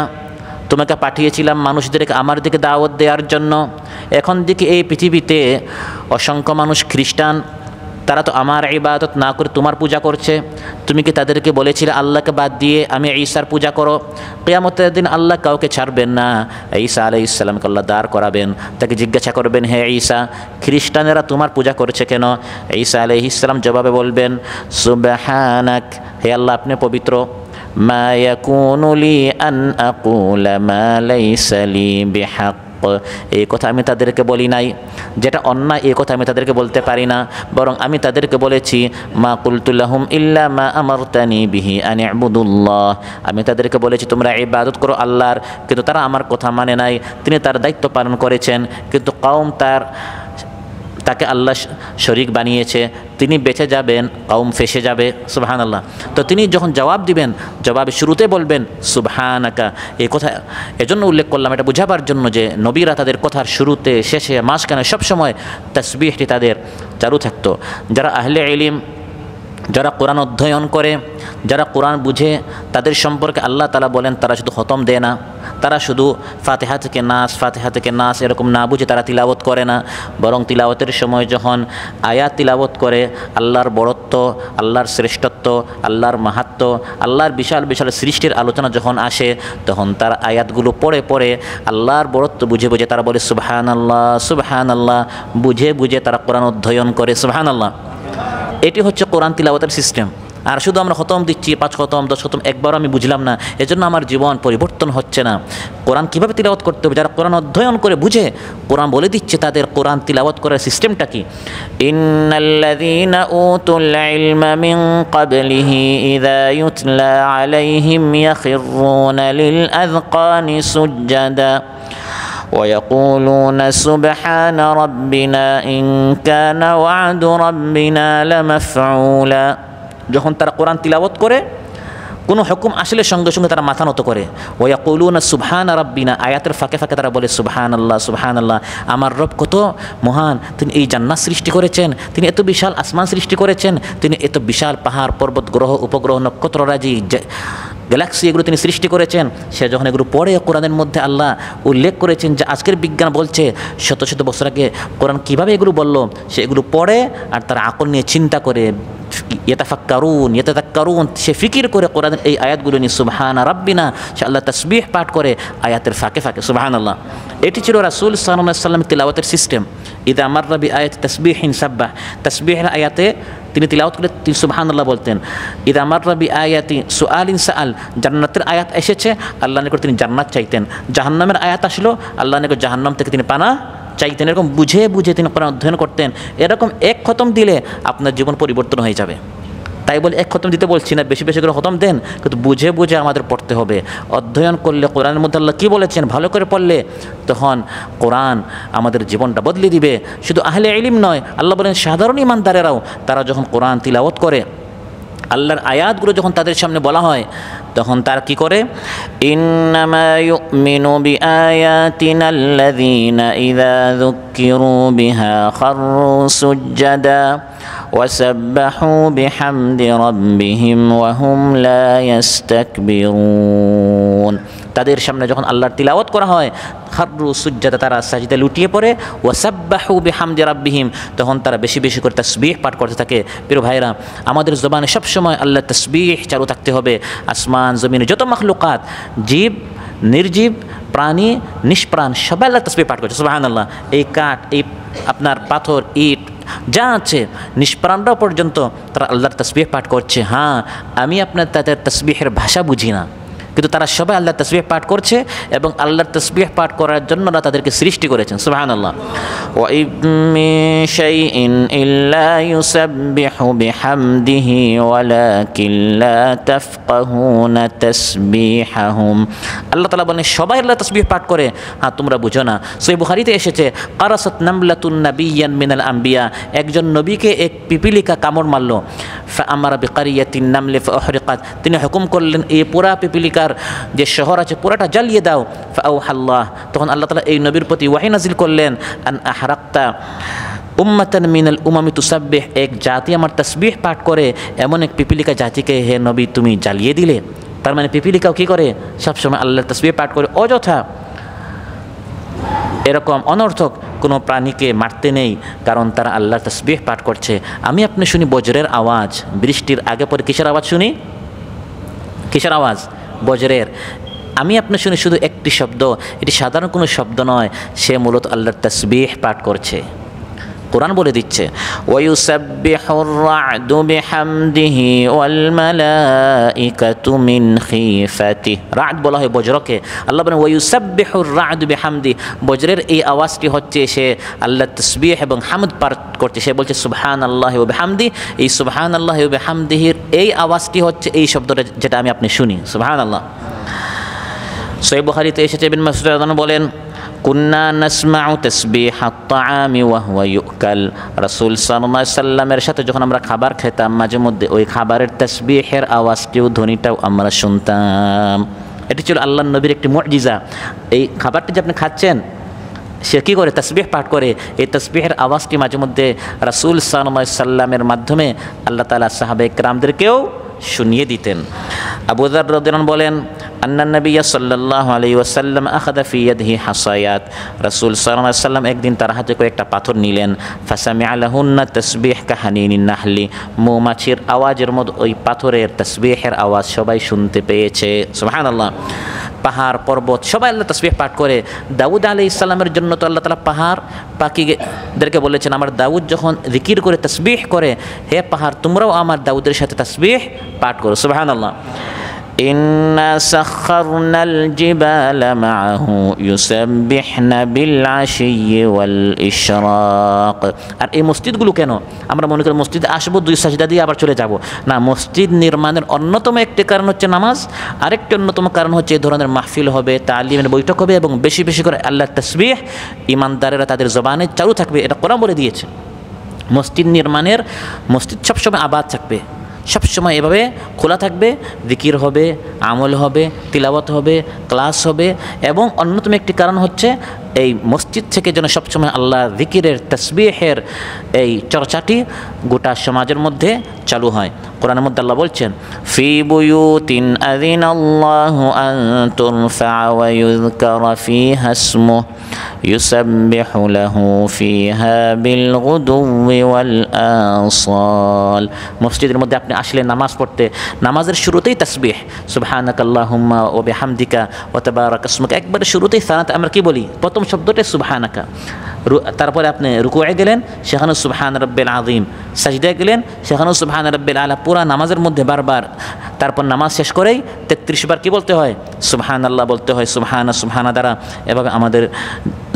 তোমাকে পাঠিয়েছিলাম মানুষদেরকে আমার দিকে দাওয়াত দেওয়ার জন্য, এখন দিকে এই পৃথিবীতে অসংখ্য মানুষ খ্রিস্টান, তারা তো আমার ইবাদত না করে তোমার পূজা করছে, তুমি কি তাদেরকে বলেছিলে আল্লাহকে বাদ দিয়ে আমি ঈসার পূজা করো? কিয়ামতের দিন আল্লাহ কাউকে ছাড়বেন না, ঈসা আলাইহিস সালামকে আল্লাহ দাঁড় করাবেন, তাকে জিজ্ঞাসা করবেন, হে ঈসা, খ্রিস্টানেরা তোমার পূজা করছে কেন? ঈসা আলাইহিস সালাম জবাবে বলবেন, সুবহানাক, হে আল্লাহ আপনি পবিত্র, মা ইয়াকুনু লি আন আকুলা মা লাইসা লি বিহাক, এই কথা আমি তাদেরকে বলি নাই, যেটা অন্যায় এই কথা আমি তাদেরকে বলতে পারি না, বরং আমি তাদেরকে বলেছি মা কুলতু লাহুম ইল্লা মা আমারতানি বিহি আন ইবুদুল্লাহ, আমি তাদেরকে বলেছি তোমরা ইবাদত করো আল্লাহর, কিন্তু তারা আমার কথা মানে নাই। তিনি তার দায়িত্ব পালন করেছেন, কিন্তু কওম তাকে আল্লাহ শরীক বানিয়েছে, তিনি বেঁচে যাবেন, কওম ফেসে যাবে। সুবহানাল্লাহ। তো তিনি যখন জবাব দিবেন, জবাবে শুরুতে বলবেন সুবহানাকা, এই কথা এজন্য উল্লেখ করলাম, এটা বোঝাবার জন্য যে নবীরা তাদের কথার শুরুতে, শেষে, মাঝখানে সবসময় তাসবিহটি তাদের চালু থাকতো। যারা আহলে ইলম, যারা কোরআন অধ্যয়ন করে, যারা কোরআন বুঝে, তাদের সম্পর্কে আল্লাহ তাআলা বলেন তারা শুধু খতম দেয় না, তারা শুধু ফাতিহা থেকে নাস এরকম না বুঝে তারা তিলাওয়াত করে না, বরং তিলাওয়াতের সময় যখন আয়াত তিলাওয়াত করে, আল্লাহর বড়ত্ব, আল্লাহর শ্রেষ্ঠত্ব, আল্লাহর মাহাত্ম্য, আল্লাহর বিশাল বিশাল সৃষ্টির আলোচনা যখন আসে, তখন তার আয়াতগুলো পড়ে আল্লাহর বড়ত্ব বুঝে বুঝে তারা বলে সুবহানাল্লাহ সুবহানাল্লাহ, বুঝে বুঝে তারা কোরআন অধ্যয়ন করে। সুবহানাল্লাহ। এটি হচ্ছে কোরআন তিলাওয়াতের সিস্টেম। আর শুধু আমরা খতম দিচ্ছি, 5 খতম 10 খতম, একবারও আমি বুঝলাম না, এজন্য আমার জীবন পরিবর্তন হচ্ছে না। কোরআন কীভাবে তিলাওয়াত করতে হবে, যারা কোরআন অধ্যয়ন করে বুঝে, কোরআন বলে দিচ্ছে তাদের কোরআন তিলাওয়াত করার সিস্টেমটা কি। ইন্নাল্লাযীনা উতুল ইলমা মিন ক্বাবলিহি ইযা ইউতলা আলাইহিম ইয়াখিরুনা লিল আযকানি সুজদাা ويقولون سبحان ربنا إن كان وعد ربنا لمفعولا। যখন তারা কোরআন তিলাওয়াত করে, কোনো হুকুম আসলে সঙ্গে সঙ্গে তারা মাথা নত করে। ওয়াকুলুনা সুবহানা রাব্বিনা, আয়াতের ফাঁকে ফাঁকে তারা বলে সুবহানাল্লাহ সুবহানাল্লাহ, আমার রব কত মহান, তিনি এই জান্নাত সৃষ্টি করেছেন, তিনি এত বিশাল আসমান সৃষ্টি করেছেন, তিনি এত বিশাল পাহাড় পর্বত গ্রহ উপগ্রহ নক্ষত্ররাজি গ্যালাক্সি এগুলো তিনি সৃষ্টি করেছেন। সে যখন এগুলো পড়ে, কোরআনের মধ্যে আল্লাহ উল্লেখ করেছেন যে আজকের বিজ্ঞান বলছে শত শত বছর আগে কোরআন কীভাবে এগুলো বললো, সে এগুলো পড়ে আর তার আকল নিয়ে চিন্তা করে, ইয়াতাযাক্কারুন, সে ফিকির করে কোরআনের এই আয়াতগুলো নিয়ে সুবহানা রাব্বিনা, সে আল্লাহ তাসবিহ পাঠ করে আয়াতের ফাঁকে ফাঁকে। সুবহানাল্লাহ। এটি ছিল রাসূল সাল্লাল্লাহু আলাইহি ওয়াসাল্লামের তিলাওয়াতের সিস্টেম। ইযা মাররা বিআয়াতি তাসবিহিন সাব্বাহ, তাসবিহের আয়াতে তিনি তিলাওয়াত করে তিনি সুবহানাল্লাহ বলতেন। ইযা মাররা বিআয়াতি সুআলিন সাআল, জান্নাতের আয়াত এসেছে আল্লাহর নিকট তিনি জান্নাত চাইতেন। জাহান্নামের আয়াত আসলো আল্লাহর নিকট জাহান্নাম থেকে তিনি পানা চাইতেন। এরকম বুঝে বুঝে তিনি কোরআন অধ্যয়ন করতেন। এরকম এক খতম দিলে আপনার জীবন পরিবর্তন হয়ে যাবে। তাই বলে এক খতম দিতে বলছি না, বেশি বেশি করে খতম দেন, কিন্তু বুঝে বুঝে আমাদের পড়তে হবে। অধ্যয়ন করলে কোরআনের মধ্যে আল্লাহ কী বলেছেন ভালো করে পড়লে তখন কোরআন আমাদের জীবনটা বদলে দিবে। শুধু আহলে ইলম নয়, আল্লাহ বলেন সাধারণ ইমানদারেরাও তারা যখন কোরআন তিলাওয়াত করে, আল্লাহর আয়াতগুলো যখন তাদের সামনে বলা হয় তখন তারা কি করে, ইন্নামা ইউমিনু বিআয়াতিনা আল্লাযীনা ইযা যুক্কিরু বিহা খাররু সুজ্জাদা ওয়া সাব্বাহু বিহামদি রাব্বিহিম ওয়া হুম লা ইস্তাকবিরুন। তাদের সামনে যখন আল্লাহর তিলাওয়াত করা হয়, খাররু সুজ্জাদা, তারা সাজদা লুটিয়ে পড়ে, ওয়া সাব্বাহু বিহামদি রাব্বিহিম, তখন তারা বেশি বেশি করে তাসবিহ পাঠ করতে থাকে। প্রিয় ভাইরা, আমাদের জবানে সবসময় আল্লাহর তাসবিহ চালু থাকতে হবে। আসমান জমিনে যত মাখলুকাত, জীব নির্জীব, প্রাণী নিষ্প্রাণ, সবাই আল্লাহর তাসবিহ পাঠ করছে। সুবহানাল্লাহ। এই কাঠ, এই আপনার পাথর, ইট যা আছে, নিষ্প্রাণরাও পর্যন্ত তারা আল্লাহর তাসবিহ পাঠ করছে। হ্যাঁ, আমি আপনার তাদের তাসবিহের ভাষা বুঝি না, কিন্তু তারা সবাই আল্লাহর তাসবিহ পাঠ করছে এবং আল্লাহর তাসবিহ পাঠ করার জন্য তাদেরকে সৃষ্টি করেছেন। সুবহানাল্লাহ। ওয়া মিন শাইইন ইল্লা ইউসাব্বিহু বিহামদিহি ওয়ালাকিন লা তাফকাহুনা তাসবিহাহুম। আল্লাহ তাআলা বলেন সবাই আল্লাহর তাসবিহ পাঠ করে, হ্যাঁ তোমরা বুঝো না। সহিহ বুখারীতে এসেছে, কারাসাত নামলাতুন নাবিয়্যান মিনাল আম্বিয়া, একজন নবীকে এক পিপিলিকা কামড় মারল। ফাআমারা বিকারিয়াতিন নামলি ফাউহরিকাত, তিনি হুকুম করলেন এই পুরা পিপিলিকার যে শহর আছে পুরাটা জ্বালিয়ে দাও। ফাআউহাল্লাহ, তখন আল্লাহ তাআলা এই নবীর প্রতি ওয়াহী নাজিল করলেন, আন আহরাক্তা উম্মাতান মিনাল উমামি তুসাব্বিহ, এক জাতি আমার তাসবিহ পাঠ করে এমন এক পিপিলিকা জাতিকে হে নবী তুমি জ্বালিয়ে দিলে। তার মানে পিপিলিকাও কী করে, সবসময় আল্লাহর তাসবিহ পাঠ করে। অযথা এরকম অনর্থক কোনো প্রাণীকে মারতে নেই, কারণ তারা আল্লাহর তাসবিহ পাঠ করছে। আমি আপনি শুনি বজ্রের আওয়াজ, বৃষ্টির আগে পরে কিসের আওয়াজ শুনি? কিসের আওয়াজ? বজ্রের। আমি আপনি শুনি শুধু একটি শব্দ, এটি সাধারণ কোনো শব্দ নয়, সে মূলত আল্লাহর তাসবিহ পাঠ করছে। কোরআন বলে দিচ্ছে, ওয়ায়ুসাব্বিহুর রা'দু বিহামদিহি ওয়াল মালাইকাতু মিন খিফাতিহি। রা'দ বলা হয় বজ্রকে। আল্লাহ বলেন ওয়ায়ুসাব্বিহুর রা'দু বিহামদি, বজ্রের এই আওয়াজটি হচ্ছে সে আল্লাহর তাসবিহ এবং হামদ পাঠ করছে। সে বলছে সুবহানাল্লাহি ওয়া বিহামদি। এই সুবহানাল্লাহি ওয়া বিহামদিহির এই আওয়াজটি হচ্ছে এই শব্দটা যেটা আমি আপনি শুনি। সুবহানাল্লাহ। সহিহ বুখারীতে এসেছে, ইবনে মাসউদ রাদিয়াল্লাহু আনহু বলেন, কুন্না নাসমাউ তাসবিহাত তাআমি ওয়া হুয়া ইউকাল, রাসূল সাল্লাল্লাহু আলাইহি সাল্লামের সাথে যখন আমরা খাবার খেতাম মাঝে মধ্যে ওই খাবারের তাসবিহের আওয়াজটিও, ধ্বনিটাও আমরা শুনতাম। এটি ছিল আল্লাহর নবীর একটি মুজিজা। এই খাবারটি যে আপনি খাচ্ছেন সে কী করে? তাসবিহ পাঠ করে। এই তাসবিহের আওয়াজটি মাঝে মধ্যে রাসূল সাল্লাল্লাহু আলাইহি সাল্লামের মাধ্যমে আল্লাহ তাআলা সাহাবায়ে কেরামদেরকেও শুনিয়ে দিতেন। আবু যার রাদিয়াল্লাহু আনহু বলেন, আন্নান নবিয়্য সাল্লাল্লাহু আলাইহি ওয়াসাল্লাম আখাযা ফি ইয়াদিহি হাসায়াত, রাসূল সাল্লাল্লাহু আলাইহি ওয়াসাল্লাম একদিন তার হাতে করে একটা পাথর নিলেন। ফাসামিআ লাহুন্না তাসবিহ কাহানিনিন নাহলি, মৌমাছির আওয়াজের মতো ওই পাথরের তাসবিহের আওয়াজ সবাই শুনতে পেয়েছে। সুবহানাল্লাহ। পাহাড় পর্বত সবাই আল্লাহ তাসবিহ পাঠ করে। দাউদ আলাইহিস সালামের জন্য তো আল্লাহ তাআলা পাহাড় পাখিদেরকে বলেছেন, আমার দাউদ যখন জিকির করে তাসবিহ করে, হে পাহাড় তোমরাও আমার দাউদের সাথে তাসবিহ পাঠ করো। সুবহানাল্লাহ। ইন্না সাখখারনাল জিবালা মাআহু ইউসাব্বিহনা বিল আশিয়্যি ওয়াল ইশরাক। আর এই মসজিদগুলো কেন? আমরা মনে করি মসজিদে আসবো, দুই সাজদা দিয়ে আবার চলে যাব। না, মসজিদ নির্মাণের অন্যতম একটি কারণ হচ্ছে নামাজ, আরেকটি অন্যতম কারণ হচ্ছে এই ধরনের মাহফিল হবে, তালিমের বৈঠক হবে এবং বেশি বেশি করে আল্লাহর তাসবিহ ইমানদারেরা তাদের জবানে চালু থাকবে। এটা কোরআন বলে দিয়েছে। মসজিদ নির্মাণের, মসজিদ সবসময় আবাদ থাকবে, সবসময় এভাবে খোলা থাকবে, জিকির হবে, আমল হবে, তিলাওয়াত হবে, ক্লাস হবে। এবং অন্যতম একটি কারণ হচ্ছে এই মসজিদ থেকে যেন সবসময় আল্লাহ জিকিরের তাসবিহের এই চর্চাটি গোটা সমাজের মধ্যে চালু হয়। কোরআনের মধ্যে আল্লাহ বলছেন, ফি বুয়ুতিন আযিনাল্লাহু আন তুরফা ওয়া ইউযকারা ফিহা ইসমুহু ইউসাব্বিহু লাহু ফিহা বিল গুদুওয়ি ওয়াল আসাল। মসজিদের মধ্যে আপনি আসলে নামাজ পড়তে, নামাজের শুরুতেই তাসবিহ, সুবহানাকাল্লাহুম্মা ওয়া বিহামদিকা ওয়া তাবারাক ইসমুকা, একবারে শুরুতেই সালাতে আমরা কি বলি? প্রথম শব্দটাই সুবহানাকা। তারপরে আপনি রুকুয়ে গেলেন, সেখানেও সুবহান রাব্বিল আযীম, সাজদায় গেলেন, সেখানেও সুবহান রাব্বিল আলা, পুরা নামাজের মধ্যে বারবার। তারপর নামাজ শেষ করেই 33 বার কি বলতে হয়? সুবহানাল্লাহ বলতে হয়, সুবহানা দ্বারা। এভাবে আমাদের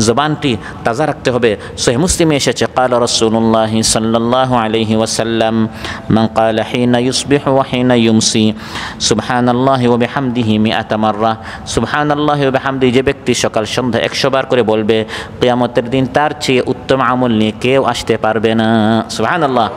জবানটি তাজা রাখতে হবে। সহিহ মুসলিমে এসেছে, ক্বালা রাসূলুল্লাহি সাল্লাল্লাহু আলাইহি ওয়াসাল্লাম, মান ক্বালা হিনা ইউসবিহু ওয়া হিনা ইউমসি সুবহানাল্লাহি ওয়া বিহামদিহি মিআতা মাররা, সুবহানাল্লাহি ওয়া বিহামদিহি, যে ব্যক্তি সকাল সন্ধ্যা 100 বার করে বলবে, কিয়ামতের দিন তার চেয়ে উত্তম আমল নিয়ে কেউ আসতে পারবে না। সুবহানাল্লাহ।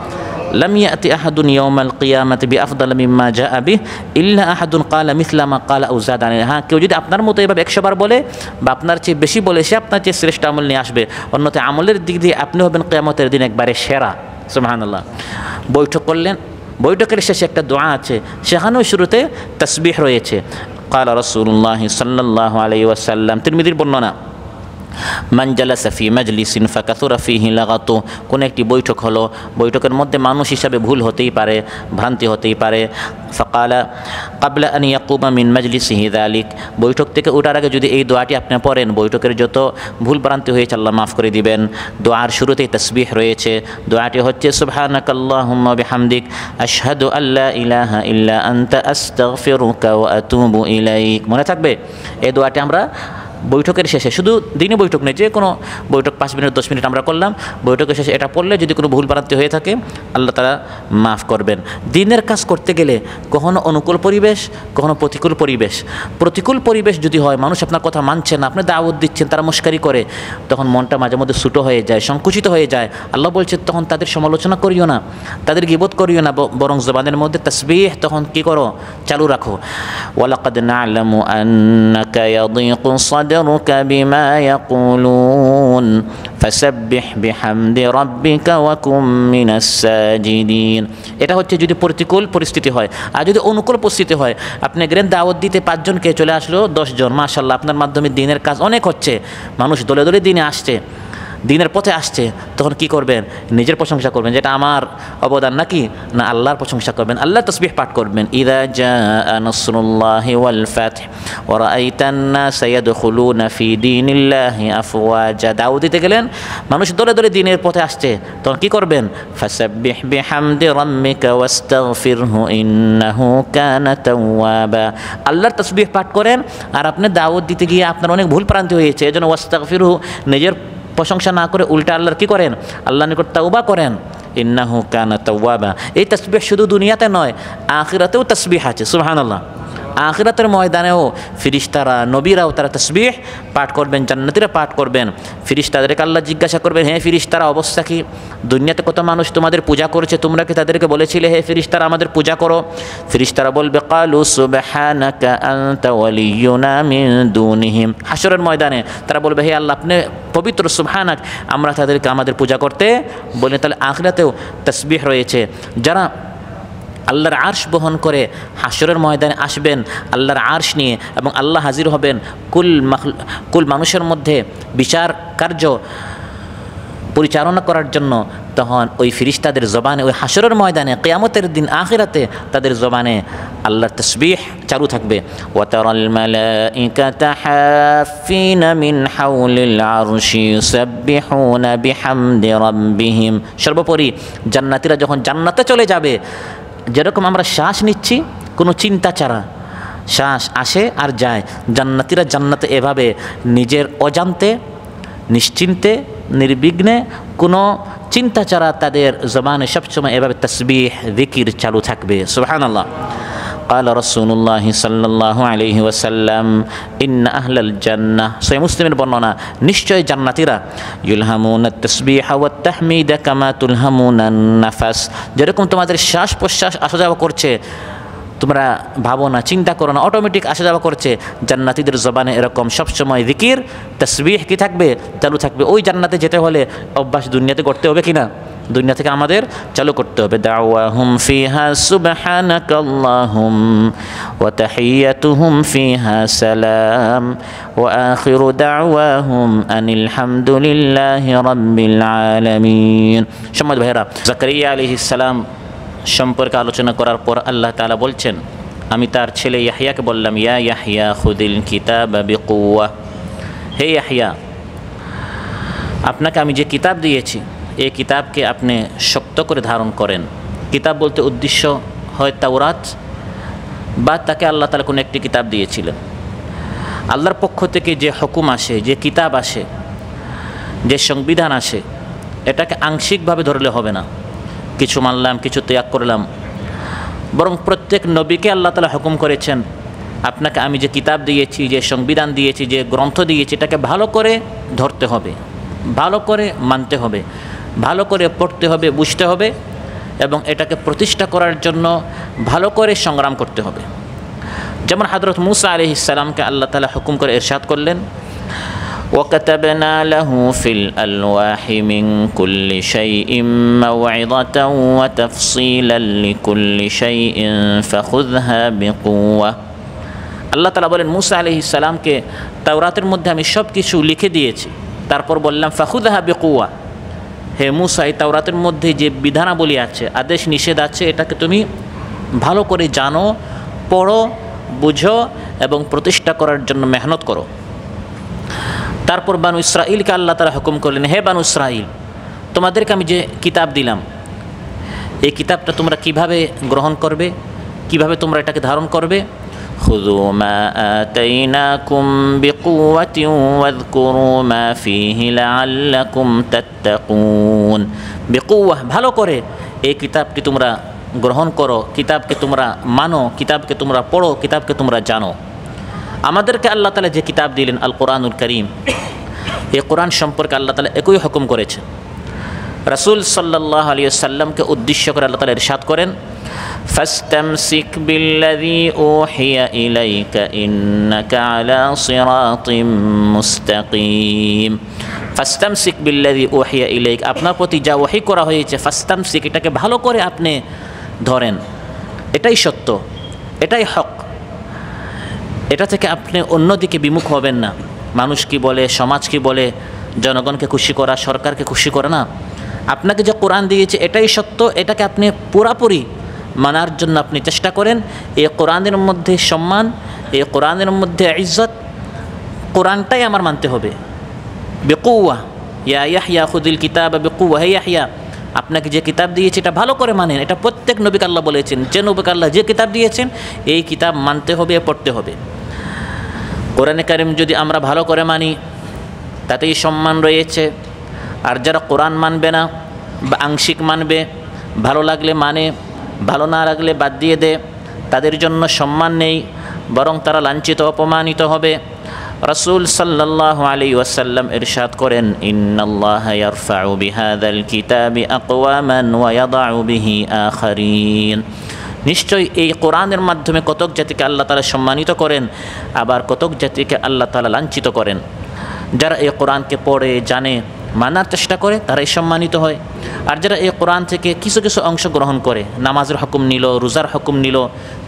লাম ইয়াতি আহাদুন ইয়াউমাল কিয়ামাতি বিআফদাল মিম্মা জাআ বিহি ইল্লা আহাদুন ক্বালা মিছলা মা ক্বালা আও যাদা আলাইহি। হ্যাঁ, কেউ যদি আপনার মতো এভাবে 100 বার বলে বা আপনার চেয়ে বেশি বলে, সে আপনার চেয়ে শ্রেষ্ঠ আমল নিয়ে আসবে। অন্যথায় আমলের দিক দিয়ে আপনি হবেন কিয়ামতের দিন একবারে সেরা। সুবহানাল্লাহ। বৈঠক করলেন, বৈঠকের শেষে একটা দোয়া আছে, সেখানেও শুরুতে তাসবিহ রয়েছে। ক্বালা রাসূলুল্লাহি সাল্লাল্লাহু আলাইহি ওয়াসাল্লাম, তিরমিজির বর্ণনা, মান জালাসা ফি মাজলিসিন ফাকাসুরা ফিহি লাগাতু, কোন একটি বৈঠক হলো, বৈঠকের মধ্যে মানুষ হিসাবে ভুল হতেই পারে, ভ্রান্তি হতেই পারে। ফাকালা ক্বাবলা আন ইয়াকুমা মিন মাজলিসিহি যালিক, বৈঠক থেকে ওঠার আগে যদি এই দোয়াটি আপনি পড়েন, বৈঠকের যত ভুল ভ্রান্তি হয়েছে আল্লাহ মাফ করে দিবেন। দোয়ার শুরুতেই তাসবিহ রয়েছে, দোয়াটি হচ্ছে সুবহানাকাল্লাহুম্মা বিহামদিক আশহাদু আল্লা ইলাহা ইল্লা আনতা আস্তাগফিরুকা ওয়া আতুবু ইলাইক। মনে থাকবে এই দোয়াটি আমরা বৈঠকের শেষে, শুধু দিনে বৈঠক নেই, যে কোনো বৈঠক 5 মিনিট 10 মিনিট আমরা করলাম, বৈঠকের শেষে এটা পড়লে যদি কোনো ভুল ভ্রান্তি হয়ে থাকে আল্লাহ তাআলা মাফ করবেন। দিনের কাজ করতে গেলে কখনো অনুকূল পরিবেশ, কখনো প্রতিকূল পরিবেশ। প্রতিকূল পরিবেশ যদি হয়, মানুষ আপনার কথা মানছে না, আপনি দাওয়াত দিচ্ছেন, তারা মুশকারি করে, তখন মনটা মাঝে মধ্যে ছোটো হয়ে যায়, সংকুচিত হয়ে যায়। আল্লাহ বলছে তখন তাদের সমালোচনা করিও না, তাদের গীবত করিও না, বরং জবানের মধ্যে তাসবিহ তখন কি করো? চালু রাখো। ওয়ালাকাদ না'লামু আন্নাকা ইয়াদিকু সাদরুকা বিমা ইয়াকুলুন ফাসাব্বিহ বিহামদি রাব্বিকা ওয়া কুম মিনাস সাজিদিন। এটা হচ্ছে যদি প্রতিকূল পরিস্থিতি হয়। আর যদি অনুকূল পরিস্থিতি হয়, আপনি গেলেন দাওয়াত দিতে, 5 জনকে, চলে আসলো 10 জন, মাশাআল্লাহ, আপনার মাধ্যমে দিনের কাজ অনেক হচ্ছে, মানুষ দলে দলে দিনে আসছে, দিনের পথে আসছে, তখন কি করবেন? নিজের প্রশংসা করবেন, যেটা আমার অবদান নাকি? না, আল্লাহর প্রশংসা করবেন, আল্লাহর তাসবিহ পাঠ করবেন। ইযা জাআ নাসরুল্লাহি ওয়াল ফাতহ ওয়া রাআইতান নাসা ইয়াদখুলুনা ফি দীনিল্লাহি আফওয়াজা। দাওয়াত দিতে গেলেন, মানুষ দলে দলে দিনের পথে আসছে, তখন কি করবেন? ফাসাব্বিহ বিহামদি রাব্বিকা ওয়াস্তাগফিরহু ইন্নাহু কানা তাওয়াবা। আল্লাহর তাসবিহ পাঠ করেন, আর আপনি দাওয়াত দিতে গিয়ে আপনার অনেক ভুল ভ্রান্তি হয়েছে, এজন্য ওয়াস্তাগফিরহু, নিজের প্রশংসা না করে উল্টা আল্লাহর কি করেন? আল্লাহর নিকট তাওবা করেন। ইন্নাহু কানা তাওয়াবা। এই তাসবিহ শুধু দুনিয়াতে নয়, আখিরাতেও তাসবিহ আছে। সুবহানাল্লাহ। আখিরাতের ময়দানেও ফিরিস্তারা, নবীরাও তারা তাসবিহ পাঠ করবেন, জান্নাতীরা পাঠ করবেন। ফিরিস্তাদেরকে আল্লাহ জিজ্ঞাসা করবেন, হে ফিরিস্তারা, অবস্থা কি? দুনিয়াতে কত মানুষ তোমাদের পূজা করেছে, তোমরা কি তাদেরকে বলেছিলে হে ফিরিস্তারা আমাদের পূজা করো? ফিরিস্তারা বলবে, ক্বালু সুবহানাকা আনতা ওয়ালিয়ুনা মিন দুনিহিম। হাশরের ময়দানে তারা বলবে, হে আল্লাহ, আপনি পবিত্র, সুবহানাক, আমরা তাদেরকে আমাদের পূজা করতে বলি। তাহলে আখিরাতেও তাসবিহ রয়েছে। যারা আল্লাহর আরশ বহন করে হাশরের ময়দানে আসবেন আল্লাহর আরশ নিয়ে, এবং আল্লাহ হাজির হবেন কুল মানুষের মধ্যে বিচার কার্য পরিচালনা করার জন্য, তখন ওই ফিরিস্তাদের জবানে, ওই হাশরের ময়দানে, কিয়ামতের দিন, আখিরাতে তাদের জবানে আল্লাহর তাসবিহ চালু থাকবে। ওয়াতারাল মালাইকাতা হাফিনা মিন হাওলিল আরশি ইউসাব্বিহুনা বিহামদি রাব্বিহিম। সর্বোপরি জান্নাতীরা যখন জান্নাতে চলে যাবে, যেরকম আমরা শ্বাস নিচ্ছি কোনো চিন্তা ছাড়া, শ্বাস আসে আর যায়, জান্নাতীরা জান্নাতে এভাবে নিজের অজান্তে, নিশ্চিন্তে, নির্বিঘ্নে, কোনো চিন্তা ছাড়া তাদের জবানে সবসময় এভাবে তাসবিহ যিকির চালু থাকবে। সুবহানাল্লাহ। قال رسول الله صلى الله عليه وسلم إن أهل الجنة, সহিহ মুসলিমের বর্ণনা, নিশ্চয় জান্নাতীরা ইউলহামুনা তাসবিহ ওয়া তাহমিদ কামা তুলহামুনা নাফাস, যেরকম তোমাদের শ্বাস প্রশ্বাস আসা যাওয়া করছে, তোমরা ভাবো না, চিন্তা করো না, অটোমেটিক আসা যাওয়া করছে। জান্নাতীদের জবানে এরকম সবসময় জিকির তাসবিহ কি থাকবে, চালু থাকবে। ওই জান্নাতে যেতে হলে অভ্যাস দুনিয়াতে করতে হবে কিনা, দুনিয়া থেকে আমাদের চালু করতে হবে। দাওয়াহুম ফিহা সুবহানাকাল্লাহুম ওয়া তাহিয়াতুহুম ফিহা সালাম ওয়া আখিরু দাওয়াহুম আনিল হামদুলিল্লাহি রাব্বিল আলামিন। সম্মানিত ভাইরা, জাকারিয়া আলাইহিস সালাম সম্পর্কে আলোচনা করার পর আল্লাহ তাআলা বলছেন, আমি তার ছেলে ইয়াহইয়াকে বললাম, ইয়া ইয়াহইয়া খুদিল কিতাবা বিকুওয়া, হে ইয়াহইয়া, আপনাকে আমি যে কিতাব দিয়েছি এই কিতাবকে আপনি শক্ত করে ধারণ করেন। কিতাব বলতে উদ্দেশ্য হয় তাওরাত, বা তাকে আল্লাহ তাআলা কোনো একটি কিতাব দিয়েছিলেন। আল্লাহর পক্ষ থেকে যে হুকুম আসে, যে কিতাব আসে, যে সংবিধান আসে, এটাকে আংশিকভাবে ধরলে হবে না, কিছু মানলাম কিছু ত্যাগ করলাম, বরং প্রত্যেক নবীকে আল্লাহ তাআলা হুকুম করেছেন, আপনাকে আমি যে কিতাব দিয়েছি, যে সংবিধান দিয়েছি, যে গ্রন্থ দিয়েছি, এটাকে ভালো করে ধরতে হবে, ভালো করে মানতে হবে, ভালো করে পড়তে হবে, বুঝতে হবে, এবং এটাকে প্রতিষ্ঠা করার জন্য ভালো করে সংগ্রাম করতে হবে। যেমন হযরত মূসা আলাইহিস সালামকে আল্লাহ তাআলা হুকুম করে ইরশাদ করলেন, وكتبنا له في الألواح من كل شيء موعظة وتفصيلا لكل شيء فخذها بقوة। আল্লাহ তাআলা বলেন, মূসা আলাইহিস সালামকে তাওরাতের মধ্যে আমি সব কিছু লিখে দিয়েছি, তারপর বললাম ফাখুযহা বিকুওয়া, হে মূসা, এই তাওরাতের মধ্যে যে বিধানাবলী আছে, আদেশ নিষেধ আছে, এটাকে তুমি ভালো করে জানো, পড়ো, বুঝো এবং প্রতিষ্ঠা করার জন্য মেহনত করো। তারপর বানু ইসরাঈলকে আল্লাহ তাআলা হুকুম করলেন, হে বানু ইসরাঈল, তোমাদেরকে আমি যে কিতাব দিলাম, এই কিতাবটা তোমরা কিভাবে গ্রহণ করবে, কিভাবে তোমরা এটাকে ধারণ করবে। খুযু মা আতাইনাকুম বিকুওয়াতিন ওয়াযকুরু মা ফীহি লাআল্লাকুম তাত্তাকুন। বিকুওয়া, ভালো করে এই কিতাবটি তোমরা গ্রহণ করো, কিতাবকে তোমরা মানো, কিতাবকে তোমরা পড়ো, কিতাবকে তোমরা জানো। আমাদেরকে আল্লাহ তাআলা যে কিতাব দিলেন আল কোরআনুল কারীম, এই কোরআন সম্পর্কে আল্লাহ তাআলা একই হুকুম করেছে। রাসূল সাল্লাল্লাহু আলাইহি ওয়াসাল্লামকে উদ্দেশ্য করে আল্লাহ তাআলা ইরশাদ করেন, ফাস্তামসিক বিল্লাযী উহিয়া ইলাইকা ইন্নাকা আলা সিরাতিম মুস্তাকিম। ফাস্তামসিক বিল্লাযী উহিয়া ইলাইকা, আপনার প্রতি যা ওহী করা হয়েছে, ফাস্তামসিক, এটাকে ভালো করে আপনি ধরেন, এটাই সত্য, এটাই হক, এটা থেকে আপনি অন্যদিকে বিমুখ হবেন না। মানুষ কি বলে, সমাজ কি বলে, জনগণকে খুশি করা, সরকারকে খুশি করা না। আপনাকে যে কোরআন দিয়েছে এটাই সত্য, এটাকে আপনি পুরাপুরি মানার জন্য আপনি চেষ্টা করেন। এই কোরআনের মধ্যে সম্মান, এই কোরআনের মধ্যে ইজ্জত, কোরআনটাই আমার মানতে হবে। বিকুওয়া, ইয়া ইয়াহইয়া খুযিল কিতাবা বিকুওয়া, হে ইয়াহইয়া, আপনাকে যে কিতাব দিয়েছে এটা ভালো করে মানেন। এটা প্রত্যেক নবীকে আল্লাহ বলেছেন, যে নবীকে আল্লাহ যে কিতাব দিয়েছেন এই কিতাব মানতে হবে, পড়তে হবে। কোরআনে কারীম যদি আমরা ভালো করে মানি তাতেই সম্মান রয়েছে। আর যারা কোরআন মানবে না বা আংশিক মানবে, ভালো লাগলে মানে, ভালো না লাগলে বাদ দিয়ে দে, তাদের জন্য সম্মান নেই, বরং তারা লাঞ্ছিত, অপমানিত হবে। রাসূল সাল্লাল্লাহু আলাইহি ওয়াসাল্লাম ইরশাদ করেন, ইন্নাল্লাহা ইয়ারফাউ বিহাযাল কিতাবি আকওয়ামান ওয়া ইয়াদাউ বিহি আখারিন। নিশ্চয়ই এই কোরআনের মাধ্যমে কতক জাতিকে আল্লাহ তাআলা সম্মানিত করেন, আবার কতক জাতিকে আল্লাহ তাআলা লাঞ্ছিত করেন। যারা এই কোরআনকে পড়ে, জানে, মানার চেষ্টা করে তারাই সম্মানিত হয়। আর যারা এই কোরআন থেকে কিছু কিছু অংশ গ্রহণ করে, নামাজের হুকুম নিল, রোজার হুকুম নিল,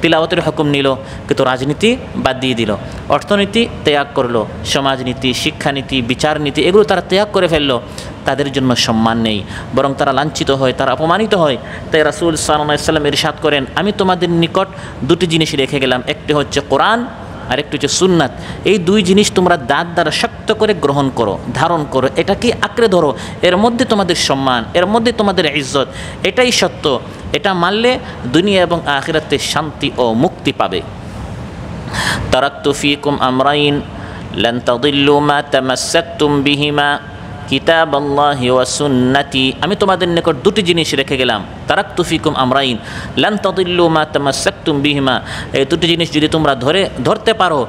তিলাওয়াতের হুকুম নিল, কিন্তু রাজনীতি বাদ দিয়ে দিল, অর্থনীতি ত্যাগ করলো, সমাজনীতি, শিক্ষানীতি, বিচারনীতি এগুলো তারা ত্যাগ করে ফেললো, তাদের জন্য সম্মান নেই, বরং তারা লাঞ্ছিত হয়, তারা অপমানিত হয়। তাই রাসূল সাল্লাল্লাহু আলাইহি ওয়াসাল্লাম ইরশাদ করেন, আমি তোমাদের নিকট দুটি জিনিস রেখে গেলাম, একটি হচ্ছে কোরআন আর একটি হচ্ছে সুন্নাত। এই দুই জিনিস তোমরা দাঁত দ্বারা শক্ত করে গ্রহণ করো, ধারণ করো, এটাকে আঁকড়ে ধরো, এর মধ্যে তোমাদের সম্মান, এর মধ্যে তোমাদের ইজ্জত, এটাই সত্য। এটা মানলে দুনিয়া এবং আখিরাতে শান্তি ও মুক্তি পাবে। তারাকতু ফীকুম আমরাইন লান তাদিল্লু মা তামাসসাকতুম বিহিমা কিতাবাল্লাহি ওয়া সুন্নতি। আমি তোমাদের নিকট দুটি জিনিস রেখে গেলাম, তারাকতু ফীকুম আমরাইন লান তাদিল্লু মা তামাসসাকতুম বিহিমা। এই দুটি জিনিস যদি তোমরা ধরতে পারো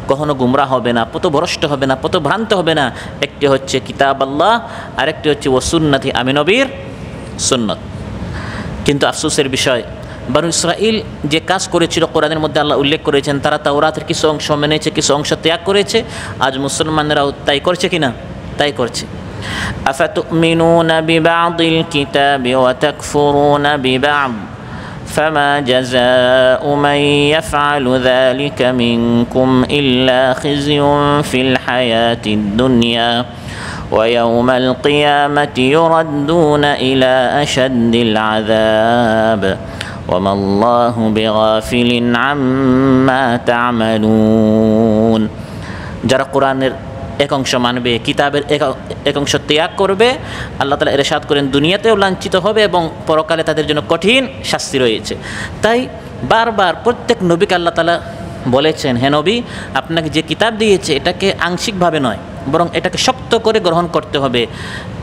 কখনো গুমরাহ হবে না, পথভ্রষ্ট হবে না, পথভ্রান্ত হবে না। একটি হচ্ছে কিতাবাল্লাহ আর একটি হচ্ছে ওয়া সুন্নতি, আমি নবীর সুন্নত। কিন্তু আফসোসের বিষয়, বনু ইসরাইল যে কাজ করেছিল কোরআনের মধ্যে আল্লাহ উল্লেখ করেছেন, তারা তাওরাতের কিছু অংশ মেনেছে, কিছু অংশ ত্যাগ করেছে। আজ মুসলমানরাও তাই করছে কিনা? তাই করছে। আফাতুমিনুনা বিবাদিল কিতাবি ওয়া তাকফুরুনা বিবাদ فما جزاء من يفعل ذلك منكم إلا خزي في الحياة الدنيا ويوم القيامة يردون إلى أشد العذاب وما الله بغافل عما تعملون। যারা কোরআনের এক অংশ মানবে, কিতাবের এক অংশ ত্যাগ করবে, আল্লাহ তাআলা ইরশাদ করেন দুনিয়াতেও লাঞ্ছিত হবে এবং পরকালে তাদের জন্য কঠিন শাস্তি রয়েছে। তাই বারবার প্রত্যেক নবীকে আল্লাহ তাআলা বলেছেন, হে নবী, আপনাকে যে কিতাব দিয়েছে এটাকে আংশিকভাবে নয়, বরং এটাকে শক্ত করে গ্রহণ করতে হবে,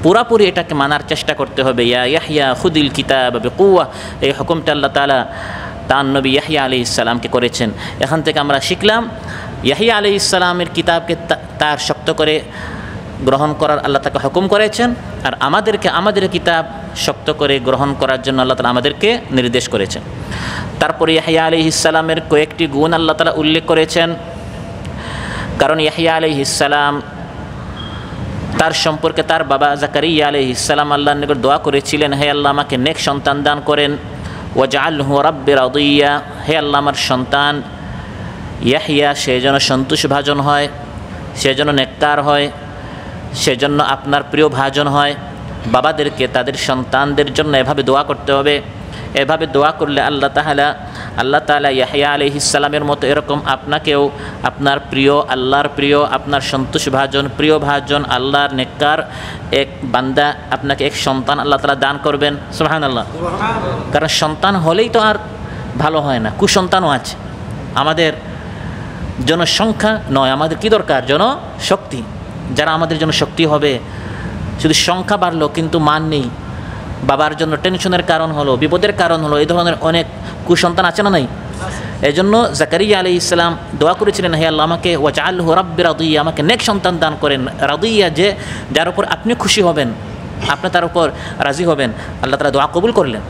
পুরাপুরি এটাকে মানার চেষ্টা করতে হবে। ইয়া ইয়াহইয়া খুদিল কিতাব বিকুওয়া, এই হুকুমটা আল্লাহ তাআলা তার নবী ইয়াহইয়া আলাইহিস সালামকে করেছেন। এখান থেকে আমরা শিখলাম ইয়াহইয়া আলাইহিস সালামের কিতাবকে তার শক্ত করে গ্রহণ করার আল্লাহ তাকে হুকুম করেছেন, আর আমাদের কিতাব শক্ত করে গ্রহণ করার জন্য আল্লাহ তাআলা আমাদেরকে নির্দেশ করেছেন। তারপরে ইয়াহইয়া আলাইহিস সালামের কয়েকটি গুণ আল্লাহ তাআলা উল্লেখ করেছেন, কারণ ইয়াহইয়া আলাইহিস সালাম তার সম্পর্কে তার বাবা জাকারিয়া আলাইহিস সালাম আল্লাহর নিকট দোয়া করেছিলেন, হে আল্লাহ আমাকে নেক সন্তান দান করেন, ওয়াজআলহু রাব্বি রাদিয়া, হে আল্লাহ আমার সন্তান ইয়াহইয়া সে যেন সন্তোষভাজন হয়, সে যেন নেককার হয়, সেজন্য আপনার প্রিয় ভাজন হয়। বাবাদেরকে তাদের সন্তানদের জন্য এভাবে দোয়া করতে হবে। এভাবে দোয়া করলে আল্লাহ তাআলা ইয়াহইয়া আলাইহিস সালামের মতো এরকম আপনাকেও আপনার প্রিয়, আল্লাহর প্রিয়, আপনার সন্তোষভাজন, প্রিয় ভাজন, আল্লাহর নেককার এক বান্দা, আপনাকে এক সন্তান আল্লাহ তাআলা দান করবেন। সুবহানাল্লাহ। কারণ সন্তান হলেই তো আর ভালো হয় না, কুসন্তানও আছে। আমাদের জনসংখ্যা নয়, আমাদের কি দরকার? জনশক্তি। যারা আমাদের জন্য শক্তি হবে, শুধু সংখ্যা বাড়লো কিন্তু মান নেই, বাবার জন্য টেনশনের কারণ হলো, বিপদের কারণ হলো, এই ধরনের অনেক কুসন্তান আছে না নাই? এই জন্য জাকারিয়া আলাইহিস সালাম দোয়া করেছিলেন, হে আল্লাহ আমাকে ওয়াজআলহু রাব্বি রাদিয়া, আমাকে নেক সন্তান দান করেন। রাদিয়া, যে যার উপর আপনি খুশি হবেন, আপনি তার উপর রাজি হবেন। আল্লাহ তাআলা দোয়া কবুল করলেন।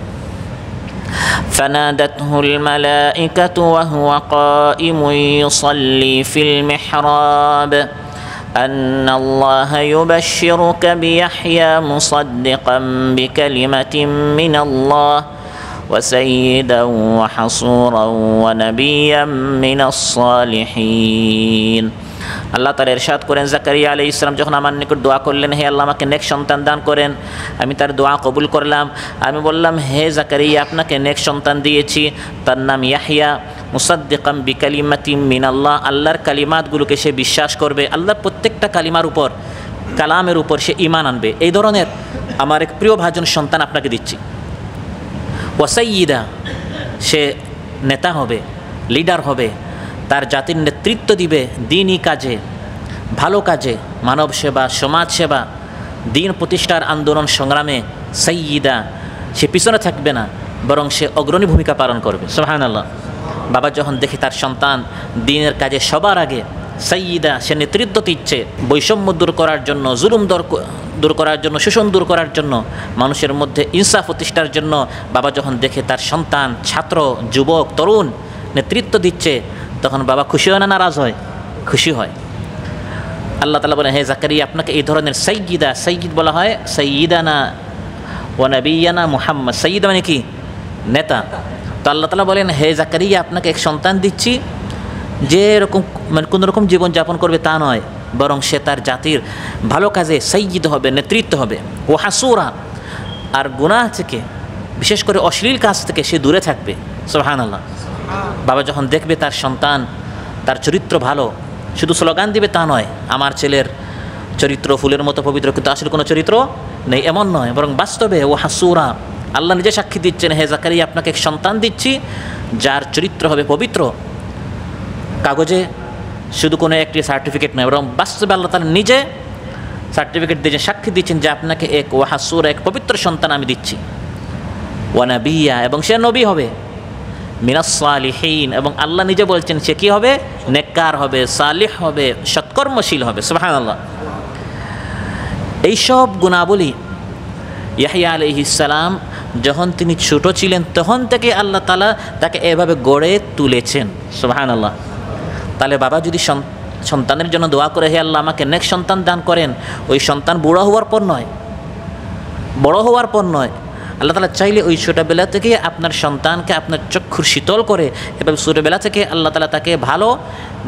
فنادته الملائكة وهو قائم يصلي في المحراب أن الله يبشرك بيحيى مصدقا بكلمة من الله وسيدا وحصورا ونبيا من الصالحين। আল্লাহ তাআলা ইরশাদ করেন, জাকারিয়া আলাইহিস সালাম যখন আমার নিকট দোয়া করলেন, হে আল্লাহ আমাকে নেক সন্তান দান করেন, আমি তার দোয়া কবুল করলাম। আমি বললাম, হে জাকারিয়া, আপনাকে নেক সন্তান দিয়েছি, তার নাম ইয়াহইয়া, মুসাদ্দিকাম বিকালিমাতিম মিনাল্লাহ, আল্লাহর কালিমাতগুলোকে সে বিশ্বাস করবে, আল্লাহর প্রত্যেকটা কালামের উপর সে ঈমান আনবে। এই ধরনের আমার এক প্রিয় ভাজন সন্তান আপনাকে দিচ্ছি। ওয়াসাইয়্যিদা, সে নেতা হবে, লিডার হবে, তার জাতির নেতৃত্ব দিবে দ্বীনি কাজে, ভালো কাজে, মানব সেবা, সমাজ সেবা, দ্বীন প্রতিষ্ঠার আন্দোলন সংগ্রামে। সাইয়্যিদা, সে পিছনে থাকবে না, বরং সে অগ্রণী ভূমিকা পালন করবে। সুবহানাল্লাহ। বাবা যখন দেখে তার সন্তান দ্বীনের কাজে সবার আগে, সাইয়্যিদা, সে নেতৃত্ব দিচ্ছে বৈষম্য দূর করার জন্য, জুলুম দূর করার জন্য, শোষণ দূর করার জন্য, মানুষের মধ্যে ইনসাফ প্রতিষ্ঠার জন্য, বাবা যখন দেখে তার সন্তান ছাত্র, যুবক, তরুণ নেতৃত্ব দিচ্ছে, তখন বাবা খুশি হয় না নারাজ হয়? খুশি হয়। আল্লাহ তাআলা বলেন, হে জাকারিয়া, আপনাকে এই ধরনের সাইয়্যিদা, সাইয়্যিদ বলা হয় সাইয়্যিদানা ওয়া নাবিয়ানা মুহাম্মদ। সাইয়্যিদ মানে কি? নেতা। তো আল্লাহ তাআলা বলেন, হে জাকারিয়া, আপনাকে এক সন্তান দিচ্ছি যে এরকম মানে কোনোরকম জীবনযাপন করবে তা নয়, বরং সে তার জাতির ভালো কাজে সাইয়্যিদ হবে, নেতৃত্ব হবে। ও হাসুরা, আর গুনাহ থেকে, বিশেষ করে অশ্লীল কাজ থেকে সে দূরে থাকবে। সুবহানাল্লাহ। বাবা যখন দেখবে তার সন্তান, তার চরিত্র ভালো, শুধু স্লোগান দিবে তা নয়, আমার ছেলের চরিত্র ফুলের মতো পবিত্র কিন্তু আসলে কোনো চরিত্র নেই, এমন নয়, বরং বাস্তবে ও হাসুরা, আল্লাহ নিজে সাক্ষী দিচ্ছেন, হে জাকারিয়া, আপনাকে এক সন্তান দিচ্ছি যার চরিত্র হবে পবিত্র। কাগজে শুধু কোনো একটি সার্টিফিকেট নয়, বরং বাস্তবে আল্লাহ তাআলা নিজে সার্টিফিকেট দিয়ে সাক্ষী দিচ্ছেন যে আপনাকে এক ওয়াহাসুর, এক পবিত্র সন্তান আমি দিচ্ছি। ওয়া নাবিয়া, এবং সে নবী হবে, মিনাস সালিহিন, এবং আল্লাহ নিজে বলছেন সে কি হবে? নেককার হবে, সালিহ হবে, সৎকর্মশীল হবে। সুবহানাল্লাহ। এইসব গুণাবলী ইয়াহইয়া আলাইহিস সালাম যখন তিনি ছোট ছিলেন তখন থেকে আল্লাহ তাআলা তাকে এভাবে গড়ে তুলেছেন। সুবহানাল্লাহ। তাহলে বাবা যদি সন্তানের জন্য দোয়া করে, হে আল্লাহ আমাকে নেক্সট সন্তান দান করেন, ওই সন্তান বুড়ো হওয়ার পর নয়, বড় হওয়ার পর নয়। আল্লাহ তাআলা চাইলে ওই ছোটোবেলা থেকে আপনার সন্তানকে আপনার চক্ষুর শীতল করে এবং ছোটোবেলা থেকে আল্লাহ তাআলা তাকে ভালো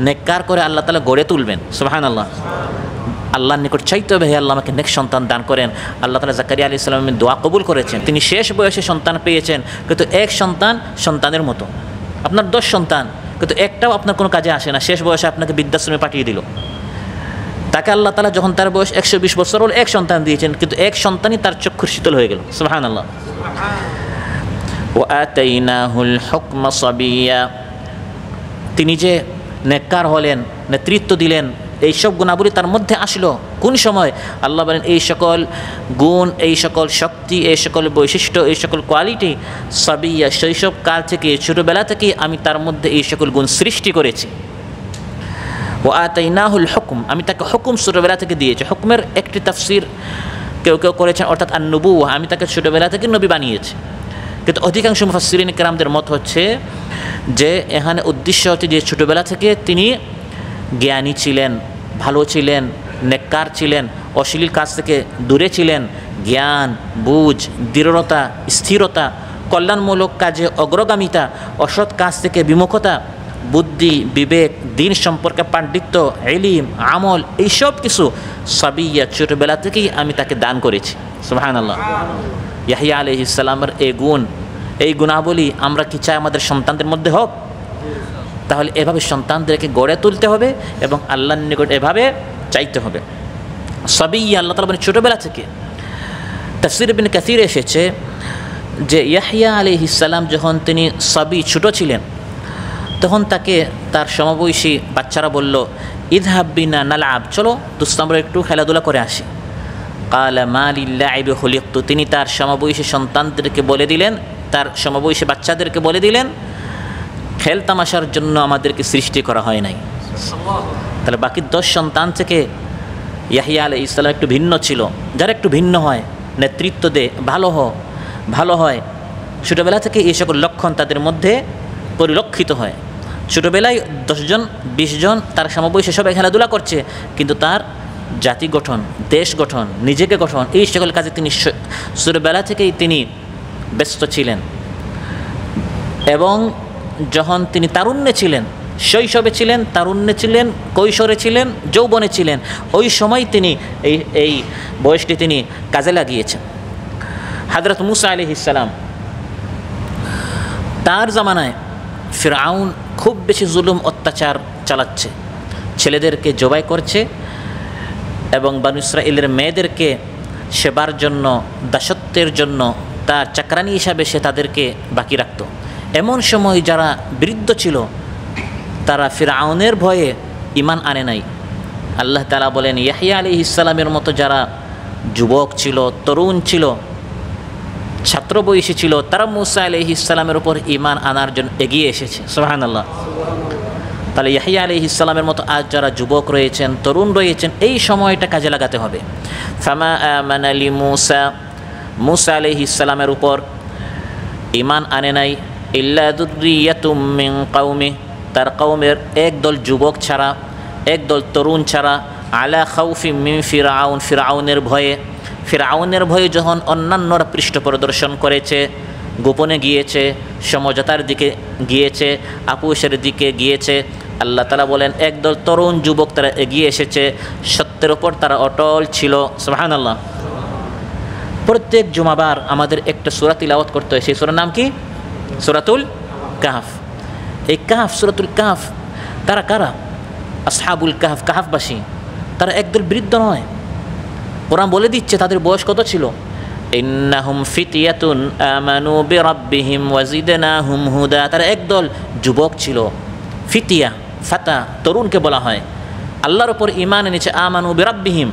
নেককার করে আল্লাহ তাআলা গড়ে তুলবেন। সুবহানাল্লাহ। আল্লাহর নিকট চাইতে হবে, হে আল্লাহ আমাকে নেক্সট সন্তান দান করেন। আল্লাহ তাআলা জাকারিয়া আলাইহিস সালামের দোয়া কবুল করেছেন। তিনি শেষ বয়সে সন্তান পেয়েছেন, কিন্তু এক সন্তান সন্তানের মতো। আপনার 10 সন্তান, কিন্তু একটাও আপনার কোনো কাজে আসে না। শেষ বয়সে আপনাকে বৃদ্ধাশ্রমে পাঠিয়ে দিল। তাকে আল্লাহ তাআলা যখন তার বয়স 120 বছর হল এক সন্তান দিয়েছেন, কিন্তু এক সন্তানই তার চক্ষুর শীতল হয়ে গেল। সুবহানাল্লাহ। ওয়া আতাইনাহুল হুকমা সাবিয়্যা, তিনি যে নেককার হলেন, নেতৃত্ব দিলেন, এইসব গুণাবলী তার মধ্যে আসলো কোন সময়? আল্লাহ বলেন এই সকল গুণ, এই সকল শক্তি, এই সকল বৈশিষ্ট্য, এই সকল কোয়ালিটি সাবিয়্যা, শৈশব কাল থেকে, ছোটোবেলা থেকে আমি তার মধ্যে এই সকল গুণ সৃষ্টি করেছি। ওয়া আতাইনাহুল হুকম, আমি তাকে হুকুম ছোটোবেলা থেকে দিয়েছি। হুকুমের একটি তাফসীর কেউ কেউ করেছেন অর্থাৎ আন-নুবুওয়া, আমি তাকে ছোটোবেলা থেকে নবী বানিয়েছি। কিন্তু অধিকাংশ মুফাসসিরিন কেরামদের মত হচ্ছে যে এখানে উদ্দেশ্য হচ্ছে যে ছোটোবেলা থেকে তিনি জ্ঞানী ছিলেন, ভালো ছিলেন, নেককার ছিলেন, অশ্লীল কাজ থেকে দূরে ছিলেন, জ্ঞান, বুঝ, দৃঢ়তা, স্থিরতা, কল্যাণমূলক কাজে অগ্রগামিতা, অসৎ কাজ থেকে বিমুখতা, বুদ্ধি, বিবেক, দিন সম্পর্কে পাণ্ডিত্য, ইলম, আমল, এইসব কিছু সাবিয়্যা ছোটোবেলা থেকেই আমি তাকে দান করেছি। সুবহানাল্লাহ। ইয়াহইয়া আলাইহিস সালামের এই গুণ, এই গুণাবলী আমরা কি চাই আমাদের সন্তানদের মধ্যে হোক? তাহলে এভাবে সন্তানদেরকে গড়ে তুলতে হবে এবং আল্লাহর নিকট এভাবে চাইতে হবে। সাবিয়্যা আল্লাহ তাআলা বলেন ছোটোবেলা থেকে। তাফসীর ইবনে কাসীর এসেছে যে ইয়াহইয়া আলাইহিস সালাম যখন তিনি সাবি ছোটো ছিলেন, তখন তাকে তার সমবয়সী বাচ্চারা বলল, ইযহাব বিনা নালআব, চলো দোস্ত আমরা একটু খেলাধুলা করে আসি। ক্বালা মা লিল্লাইবি খুলিকতু, তিনি তার সমবয়সী সন্তানদেরকে বলে দিলেন, তার সমবয়সী বাচ্চাদেরকে বলে দিলেন, খেল তামাশার জন্য আমাদেরকে সৃষ্টি করা হয় নাই। তাহলে বাকি 10 সন্তান থেকে ইয়াহইয়া আলাইহিস সালাম একটু ভিন্ন ছিল। যারা একটু ভিন্ন হয়, নেতৃত্ব দেয়, ভালো হয়, ছোটোবেলা থেকে এই সকল লক্ষণ তাদের মধ্যে পরিলক্ষিত হয়। ছোটোবেলায় 10 জন 20 জন তার সমবয়সী সবাই খেলাধুলা করছে, কিন্তু তার জাতি গঠন, দেশ গঠন, নিজেকে গঠন, এই সকল কাজে তিনি ছোটোবেলা থেকেই তিনি ব্যস্ত ছিলেন। এবং যখন তিনি তারুণ্যে ছিলেন, শৈশবে ছিলেন, তারুণ্যে ছিলেন, কৈশোরে ছিলেন, যৌবনে ছিলেন, ওই সময় তিনি এই বয়সটি তিনি কাজে লাগিয়েছেন। হযরত মূসা আলাইহিস সালাম, তার জামানায় ফিরআউন খুব বেশি জুলুম অত্যাচার চালাচ্ছে, ছেলেদেরকে জবাই করছে এবং বনী ইসরাঈলের মেয়েদেরকে সেবার জন্য, দাসত্বের জন্য তার চাকরানি হিসাবে সে তাদেরকে বাকি রাখত। এমন সময় যারা বৃদ্ধ ছিল তারা ফিরআউনের ভয়ে ঈমান আনে নাই। আল্লাহ তাআলা বলেন ইয়াহইয়া আলাইহিস সালামের মতো যারা যুবক ছিল, তরুণ ছিল, ছাত্র বয়সী ছিল, তারা মূসা আলাইহিস সালামের উপর ঈমান আনার জন্য এগিয়ে এসেছে। সুবহানাল্লাহ। তাহলে ইয়াহইয়া আলাইহিস সালামের মতো আজ যারা যুবক রয়েছেন, তরুণ রয়েছেন, এই সময়টা কাজে লাগাতে হবে। ফামা আমানা মূসা আলাইহিস সালামের উপর ঈমান আনে নাই ইল্লা যুররিয়াতুম মিন কওমি, তার কওমের একদল যুবক ছাড়া, একদল তরুণ ছাড়া, আলা খাউফি মিন ফিরআউন, ফিরআউনের ভয়ে যখন অন্যান্যরা পৃষ্ঠ প্রদর্শন করেছে, গোপনে গিয়েছে, সমঝোতার দিকে গিয়েছে, আপোষের দিকে গিয়েছে, আল্লাহ তাআলা বলেন একদল তরুণ যুবক তারা এগিয়ে এসেছে, সত্যের ওপর তারা অটল ছিল। সুবহানাল্লাহ। প্রত্যেক জুমাবার আমাদের একটা সূরা তিলাওয়াত করতে হয়। সেই সূরার নাম কি? সূরাতুল কাহফ। এই কাহফ, সূরাতুল কাহফ, তারা কারা? আসহাবুল কাহফ, কাহফবাসী। তারা একদল বৃদ্ধ নয়। কোরআন বলে দিচ্ছে তাদের বয়স কত ছিল। ইন্নাহুম ফিতয়াতুন আমানু বিরাব্বিহিম ওয়াজিদনাহুম হুদা, তারা একদল যুবক ছিল। ফিতিয়া, ফাতা, তরুণকে বলা হয়। আল্লাহর উপর ঈমান এনেছে, আমানু বিরাব্বিহিম,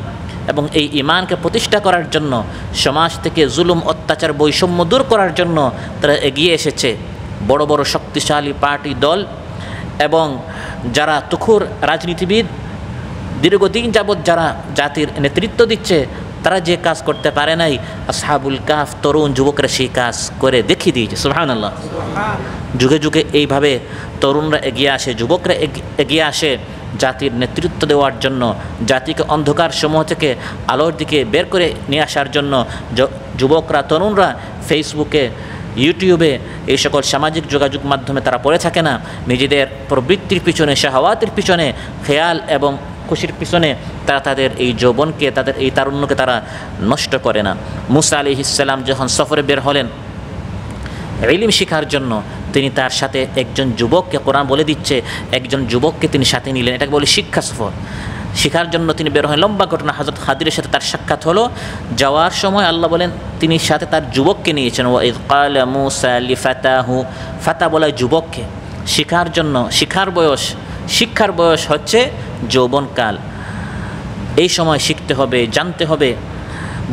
এবং এই ঈমানকে প্রতিষ্ঠা করার জন্য, সমাজ থেকে জুলুম, অত্যাচার, বৈষম্য দূর করার জন্য তারা এগিয়ে এসেছে। বড় বড় শক্তিশালী পার্টি দল এবং যারা তুখুর রাজনীতিবিদ, দীর্ঘদিন যাবৎ যারা জাতির নেতৃত্ব দিচ্ছে, তারা যে কাজ করতে পারে নাই, আসহাবুল কাহফ তরুণ যুবকরা সেই কাজ করে দেখিয়ে দিয়েছে। সুবহানাল্লাহ। যুগে যুগে এইভাবে তরুণরা এগিয়ে আসে, যুবকরা এগিয়ে আসে জাতির নেতৃত্ব দেওয়ার জন্য, জাতিকে অন্ধকার সমূহ থেকে আলোর দিকে বের করে নিয়ে আসার জন্য। যুবকরা, তরুণরা ফেসবুকে, ইউটিউবে, এই সকল সামাজিক যোগাযোগ মাধ্যমে তারা পড়ে থাকে না। নিজেদের প্রবৃত্তির পিছনে, শাহওয়াতের পিছনে, খেয়াল এবং খুশির পিছনে তারা তাদের এই যৌবনকে, তাদের এই তারুণ্যকে তারা নষ্ট করে না। মুসা আলাইহিস সালাম যখন সফরে বের হলেন ইলম শিখার জন্য, তিনি তার সাথে একজন যুবককে, কোরআন বলে দিচ্ছে একজন যুবককে তিনি সাথে নিলেন। এটাকে বলে শিক্ষা সফর। শিখার জন্য তিনি বের হলেন। লম্বা ঘটনা, হযরত খাদিরের সাথে তার সাক্ষাৎ হলো। যাওয়ার সময় আল্লাহ বলেন তিনি সাথে তার যুবককে নিয়েছেন। ওয়াইদ ক্বালা মূসা লিফাতাহু, ফাতা বলা যুবককে। শিখার জন্য, শিক্ষার বয়স হচ্ছে যৌবনকাল। এই সময় শিখতে হবে, জানতে হবে,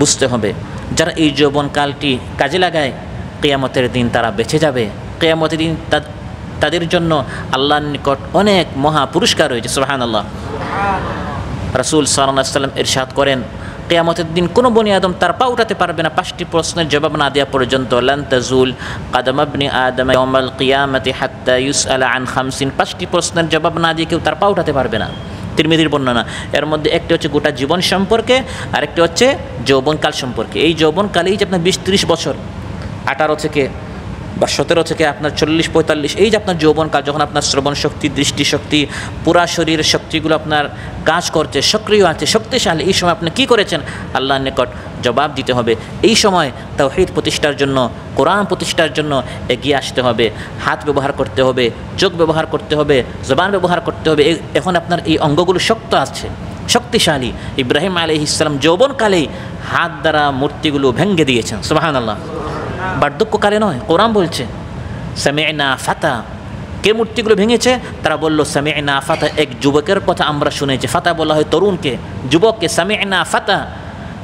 বুঝতে হবে। যারা এই যৌবনকালটি কাজে লাগায়, কিয়ামতের দিন তারা বেঁচে যাবে। কিয়ামতের দিন তাদের জন্য আল্লাহর নিকট অনেক মহা পুরস্কার রয়েছে। সুবহানাল্লাহ। রাসূল সাল্লাল্লাহু আলাইহি ওয়াসাল্লাম ইরশাদ করেন, কিয়ামতের দিন কোনো বনি আদম তার পা উঠাতে পারবে না 5টি প্রশ্নের জবাব না দেওয়া পর্যন্ত। লান তাজুল কাদাম ইবনি আদম ইয়াউমাল কিয়ামতি হাত্তা ইউসআলা আন 50। 5টি প্রশ্নের জবাব না দিয়ে কেউ তার পা উঠাতে পারবে না। তিরমিজির বর্ণনা। এর মধ্যে একটি হচ্ছে গোটা জীবন সম্পর্কে, আরেকটি হচ্ছে যৌবনকাল সম্পর্কে। এই যৌবনকালেই যে আপনার 20-30 বছর, 18 থেকে বা 17 থেকে আপনার 40-45, এই যে আপনার যৌবনকাল, যখন আপনার শ্রবণ শক্তি, দৃষ্টিশক্তি, পুরা শরীরের শক্তিগুলো আপনার কাজ করছে, সক্রিয় আছে, শক্তিশালী, এই সময় আপনি কী করেছেন আল্লাহর নিকট জবাব দিতে হবে। এই সময় তাওহীদ প্রতিষ্ঠার জন্য, কোরআন প্রতিষ্ঠার জন্য এগিয়ে আসতে হবে। হাত ব্যবহার করতে হবে, চোখ ব্যবহার করতে হবে, জবান ব্যবহার করতে হবে। এখন আপনার এই অঙ্গগুলো শক্ত আছে, শক্তিশালী। ইব্রাহিম আলাইহিস সালাম যৌবনকালেই হাত দ্বারা মূর্তিগুলো ভেঙে দিয়েছেন। সুবহানাল্লাহ। বার্ধক্যকালে নয়, কোরআন বলছে সামি'না ফাতা। কে মূর্তিগুলো ভেঙেছে? তারা বলল সামি'না ফাতা, এক যুবকের কথা আমরা শুনেছি। ফাতা বলা হয় তরুণকে, যুবককে। সামি'না ফাতা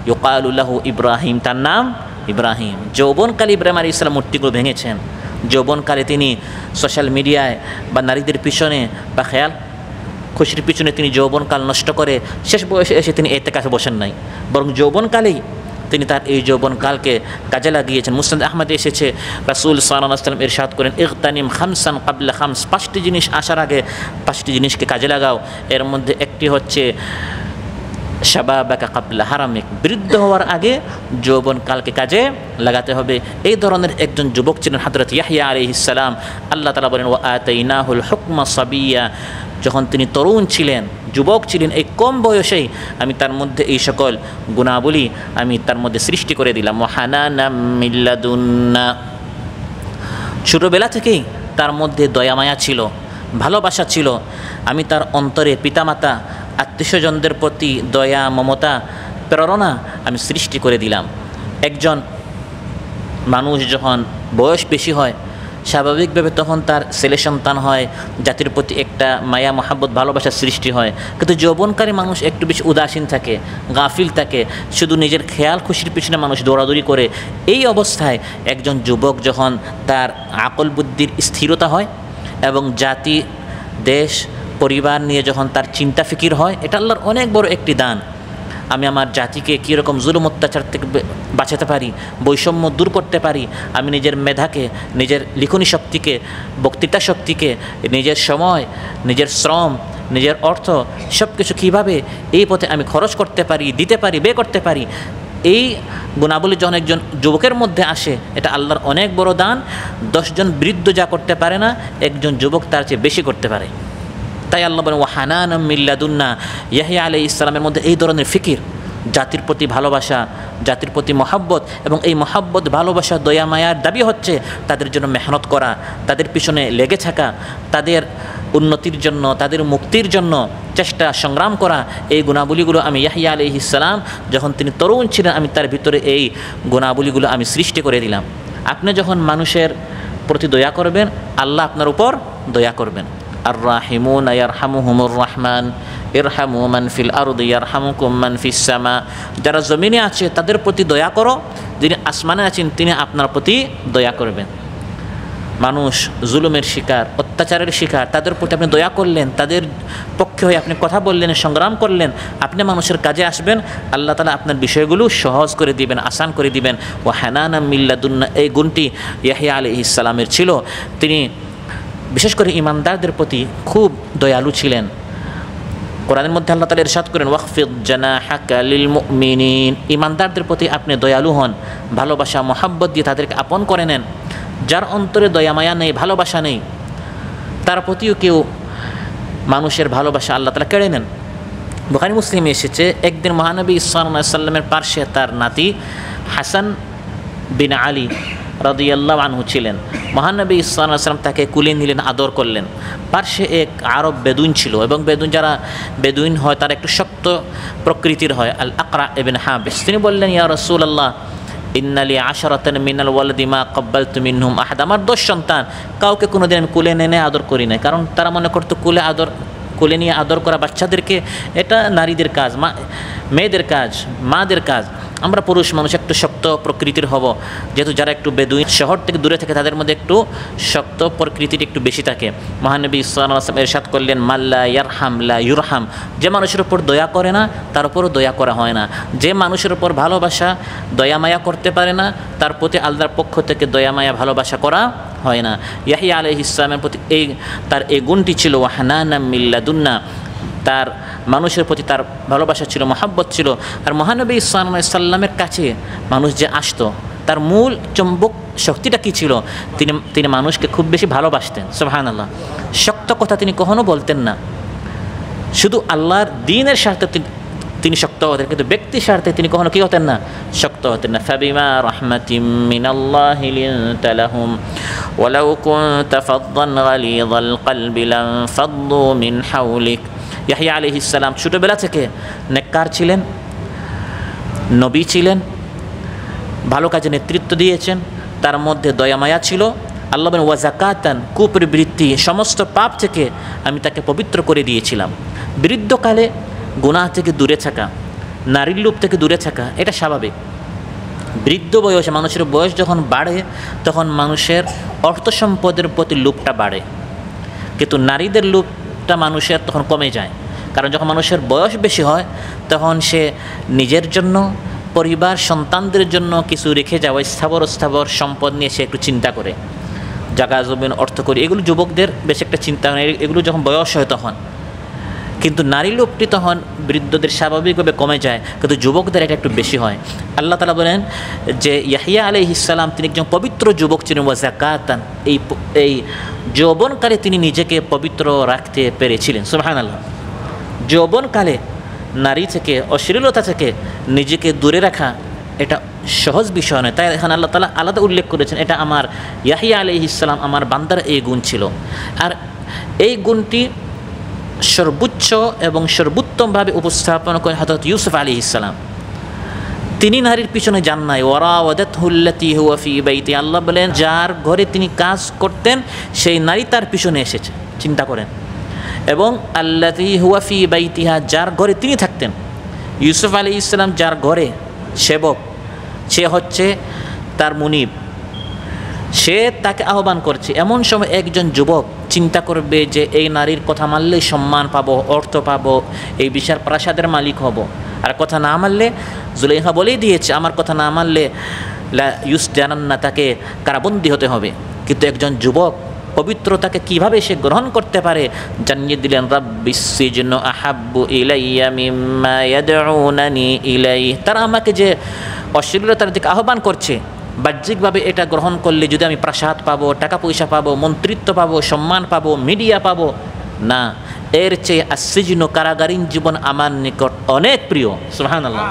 ইউকালু লাহু ইব্রাহিম, তার নাম ইব্রাহিম। যৌবনকালে ইব্রাহিম আলাইহিস সালাম মূর্তিগুলো ভেঙেছেন। যৌবনকালে তিনি সোশ্যাল মিডিয়ায় বা নারীদের পিছনে বা খেয়াল খুশির পিছনে তিনি যৌবনকাল নষ্ট করে শেষ বয়সে এসে তিনি ইতিকাফে বসেন নাই, বরং যৌবনকালেই তিনি তার এই যৌবনকালকে কাজে লাগিয়েছেন। মুসনাদ আহমদে এসেছে, রাসূল সাল্লাল্লাহু আলাইহি ওয়াসাল্লাম ইরশাদ করেন, ইগতানিম খামসান ক্বাবলা খামস। 5টি জিনিস আসার আগে 5টি জিনিসকে কাজে লাগাও। এর মধ্যে একটি হচ্ছে শাবাবাকা ক্বাবলা হারামিক, বৃদ্ধ হওয়ার আগে যৌবনকালকে কাজে লাগাতে হবে। এই ধরনের একজন যুবক ছিলেন হযরত ইয়াহইয়া আলাইহিস সালাম। আল্লাহ তাআলা বলেন, ওয়া আতাইনাহুল হুকমা সাবিয়্যা, যখন তিনি তরুণ ছিলেন, যুবক ছিলেন, এই কম বয়সেই আমি তার মধ্যে এই সকল গুণাবলী আমি তার মধ্যে সৃষ্টি করে দিলাম। ওয়াহানানা মিন লাদুন্না, ছোটোবেলা থেকেই তার মধ্যে দয়া মায়া ছিল, ভালোবাসা ছিল। আমি তার অন্তরে পিতামাতা, আত্মীয়স্বজনদের প্রতি দয়া, মমতা, প্রেরণা আমি সৃষ্টি করে দিলাম। একজন মানুষ যখন বয়স বেশি হয়, স্বাভাবিকভাবে তখন তার ছেলে সন্তান হয়, জাতির প্রতি একটা মায়া, মহাব্বত, ভালোবাসার সৃষ্টি হয়। কিন্তু যৌবনকারী মানুষ একটু বেশি উদাসীন থাকে, গাফিল থাকে, শুধু নিজের খেয়াল খুশির পিছনে মানুষ দৌড়াদৌড়ি করে। এই অবস্থায় একজন যুবক যখন তার আকল বুদ্ধির স্থিরতা হয় এবং জাতি, দেশ, পরিবার নিয়ে যখন তার চিন্তা ফিকির হয়, এটা আল্লাহর অনেক বড় একটি দান। আমি আমার জাতিকে কীরকম জুলুম অত্যাচার থেকে বাঁচাতে পারি, বৈষম্য দূর করতে পারি, আমি নিজের মেধাকে, নিজের লিখনী শক্তিকে, বক্তৃতা শক্তিকে, নিজের সময়, নিজের শ্রম, নিজের অর্থ সব কিছু কীভাবে এই পথে আমি খরচ করতে পারি, দিতে পারি, ব্যয় করতে পারি, এই গুণাবলী যখন একজন যুবকের মধ্যে আসে, এটা আল্লাহর অনেক বড় দান। 10 জন বৃদ্ধ যা করতে পারে না, একজন যুবক তার চেয়ে বেশি করতে পারে। তাই আল্লাহ বলেন, ওয়াহানানা মিন লাদুন্না। ইয়াহইয়া আলাইহিস সালামের মধ্যে এই ধরনের ফিকির, জাতির প্রতি ভালোবাসা, জাতির প্রতি মহাব্বত, এবং এই মহাব্বত, ভালোবাসা, দয়া মায়ার দাবি হচ্ছে তাদের জন্য মেহনত করা, তাদের পিছনে লেগে থাকা, তাদের উন্নতির জন্য, তাদের মুক্তির জন্য চেষ্টা, সংগ্রাম করা। এই গুণাবলীগুলো আমি ইয়াহইয়া আলাইহিস সালাম যখন তিনি তরুণ ছিলেন, আমি তার ভিতরে এই গুণাবলীগুলো আমি সৃষ্টি করে দিলাম। আপনি যখন মানুষের প্রতি দয়া করবেন, আল্লাহ আপনার উপর দয়া করবেন। আর রাহিমুন ইয়ারহামুহুমুর রহমান ইরহামু মান ফিল আরদি ইয়ারহামুকুম মান ফিস সামা। যারা জমিনে আছে তাদের প্রতি দয়া করো, যিনি আসমানে আছেন তিনি আপনার প্রতি দয়া করবেন। মানুষ জুলুমের শিকার, অত্যাচারের শিকার, তাদের প্রতি আপনি দয়া করলেন, তাদের পক্ষে হয়ে আপনি কথা বললেন, সংগ্রাম করলেন, আপনি মানুষের কাজে আসবেন, আল্লাহ তাআলা আপনার বিষয়গুলো সহজ করে দিবেন, আসান করে দিবেন। ও হানানা মিল্লাদুন্না, এই গুণটি ইয়াহইয়া আলাইহিস সালামের ছিল। তিনি বিশেষ করে ইমানদারদের প্রতি খুব দয়ালু ছিলেন। কোরআনের মধ্যে আল্লাহ তাআলা ইরশাদ করেন, ওয়াখফিদ জানাহাকা লিল মুমিনিন, ইমানদারদের প্রতি আপনি দয়ালু হন, ভালোবাসা মহাব্বত দিয়ে তাদেরকে আপন করে নেন। যার অন্তরে দয়া মায়া নেই, ভালোবাসা নেই, তার প্রতিও কেউ মানুষের ভালোবাসা আল্লাহ তাআলা কেড়ে নেন। বুখারী মুসলিমে এসেছে, একদিন মহানবী সাল্লাল্লাহু আলাইহি সাল্লামের পার্শ্বে তার নাতি হাসান বিন আলী রাদিয়াল্লাহু আনহু ছিলেন। মহানবী সাল্লাল্লাহু আলাইহি সাল্লাম তাকে কুলে নিলেন, আদর করলেন। পার্শ্বে এক আরব বেদুইন ছিল, এবং যারা বেদুইন হয় তারা একটু শক্ত প্রকৃতির হয়, আল আকরা ইবনে হাবিস। তিনি বললেন, ইয়া রাসূলুল্লাহ, ইন্নালি আশরাতান মিনাল ওয়ালাদি মা ক্বাব্বালতু মিনহুম আহাদ, আমার 10 সন্তান, কাউকে কোনোদিন আমি কুলে এনে আদর করি নাই। কারণ তারা মনে করতো কুলে নিয়ে আদর করা বাচ্চাদেরকে এটা নারীদের কাজ, মেয়েদের কাজ, মাদের কাজ। আমরা পুরুষ মানুষ একটু শক্ত প্রকৃতির হব, যেহেতু যারা একটু বেদুইন শহর থেকে দূরে থাকে তাদের মধ্যে একটু শক্ত প্রকৃতির একটু বেশি থাকে। মহানবী সাল্লাল্লাহু আলাইহি ওয়াসাল্লাম ইরশাদ করলেন, মাল্লা ইয়ারহাম লা ইউরহাম, যে মানুষের উপর দয়া করে না তার উপরও দয়া করা হয় না। যে মানুষের উপর ভালোবাসা দয়া মায়া করতে পারে না তার প্রতি আল্লাহর পক্ষ থেকে দয়া মায়া ভালোবাসা করা হয় না। ইয়াহইয়া আলাইহিস সালামের প্রতি তার এই গুণটি ছিল, হানানা মিল্লাদুন্না, তার মানুষের প্রতি তার ভালোবাসা ছিল, মহাব্বত ছিল। আর মহানবী সাল্লাল্লাহু আলাইহি সাল্লামের কাছে মানুষ যে আসতো, তার মূল চম্বক শক্তিটা কী ছিল? তিনি মানুষকে খুব বেশি ভালোবাসতেন। সুবহানাল্লাহ। শক্ত কথা তিনি কখনো বলতেন না, শুধু আল্লাহর দ্বীনের স্বার্থে তিনি শক্ত হতেন, কিন্তু ব্যক্তির স্বার্থে তিনি কখনো কী হতেন না? শক্ত হতেন না। ফাবিমা রাহমাতিম মিনাল্লাহি লিনতা লাহুম ওয়ালাউ কুনতা ফাদ্দান গালিযাল কলবি লানফাদ্দু মিন হাওলিক। ইয়াহইয়া আলাইহিস সালাম ছোটবেলা থেকে নেককার ছিলেন, নবী ছিলেন, ভালো কাজে নেতৃত্ব দিয়েছেন, তার মধ্যে দয়া মায়া ছিল। আল্লাহ বলেন, ওয়া যাকাতান, কুপ্রবৃত্তি সমস্ত পাপ থেকে আমি তাকে পবিত্র করে দিয়েছিলাম। বৃদ্ধকালে গুনাহ থেকে দূরে থাকা, নারীর লোভ থেকে দূরে থাকা, এটা স্বাভাবিক। বৃদ্ধ বয়সে মানুষের বয়স যখন বাড়ে তখন মানুষের অর্থ সম্পদের প্রতি লোভটা বাড়ে, কিন্তু নারীদের লোভটা মানুষের তখন কমে যায়। কারণ যখন মানুষের বয়স বেশি হয় তখন সে নিজের জন্য, পরিবার, সন্তানদের জন্য কিছু রেখে যাওয়া স্থাবর সম্পদ নিয়ে সে একটু চিন্তা করে, জায়গা জমিন, অর্থ করি, এগুলো যুবকদের বেশ একটা চিন্তা হয়, এগুলো যখন বয়স হয় তখন। কিন্তু নারী লোভটি তখন বৃদ্ধদের স্বাভাবিকভাবে কমে যায়, কিন্তু যুবকদের এটা একটু বেশি হয়। আল্লাহ তাআলা বলেন যে ইয়াহইয়া আলাইহিস সালাম তিনি একজন পবিত্র যুবক ছিলেন, ওয়া যাকাতান, এই যৌবনকালে তিনি নিজেকে পবিত্র রাখতে পেরেছিলেন। সুবহানাল্লাহ। যৌবনকালে নারী থেকে, অশ্লীলতা থেকে নিজেকে দূরে রাখা এটা সহজ বিষয় নয়। তাই এখানে আল্লাহ তাআলা আলাদা উল্লেখ করেছেন, এটা আমার ইয়াহইয়া আলাইহিস সালাম, আমার বান্দার এই গুণ ছিল। আর এই গুণটি সর্বোচ্চ এবং সর্বোত্তমভাবে উপস্থাপন করেন হযরত ইউসুফ আলাইহিস সালাম। তিনি নারীর পিছনে যান নাই। ওয়ারাওয়াদাতহু আল্লাতী হুয়া ফী বাইতি, আল্লাহ বলেন যার ঘরে তিনি কাজ করতেন সেই নারী তার পিছনে এসেছে। চিন্তা করেন। এবং আল্লাতী হুয়া ফী বাইতিহা, যার ঘরে তিনি থাকতেন। ইউসুফ আলাইহিস সালাম যার ঘরে সেবক, সে হচ্ছে তার মুনিব, সে তাকে আহ্বান করছে। এমন সময় একজন যুবক চিন্তা করবে যে এই নারীর কথা মানলেই সম্মান পাবো, অর্থ পাবো, এই বিশাল প্রাসাদের মালিক হব। আর কথা না মানলে, জুলাইখা বলেই দিয়েছে, আমার কথা না মানলে ইউসজানান্না, তাকে কারাবন্দী হতে হবে। কিন্তু একজন যুবক পবিত্রতাকে কিভাবে সে গ্রহণ করতে পারে জানিয়ে দিলেন, রাব্বিস সিজনু আহাব্বু ইলাইয়া মিম্মা ইয়াদউনানি ইলাইহি। তারা আমাকে যে অশ্লীলতার দিকে আহ্বান করছে, বাহ্যিকভাবে এটা গ্রহণ করলে যদি আমি প্রাসাদ পাবো, টাকা পয়সা পাবো, মন্ত্রিত্ব পাবো, সম্মান পাবো, মিডিয়া পাবো, না, এর চেয়ে আসসিজনু, কারাগারীন জীবন আমার নিকট অনেক প্রিয়। সুবহানাল্লাহ।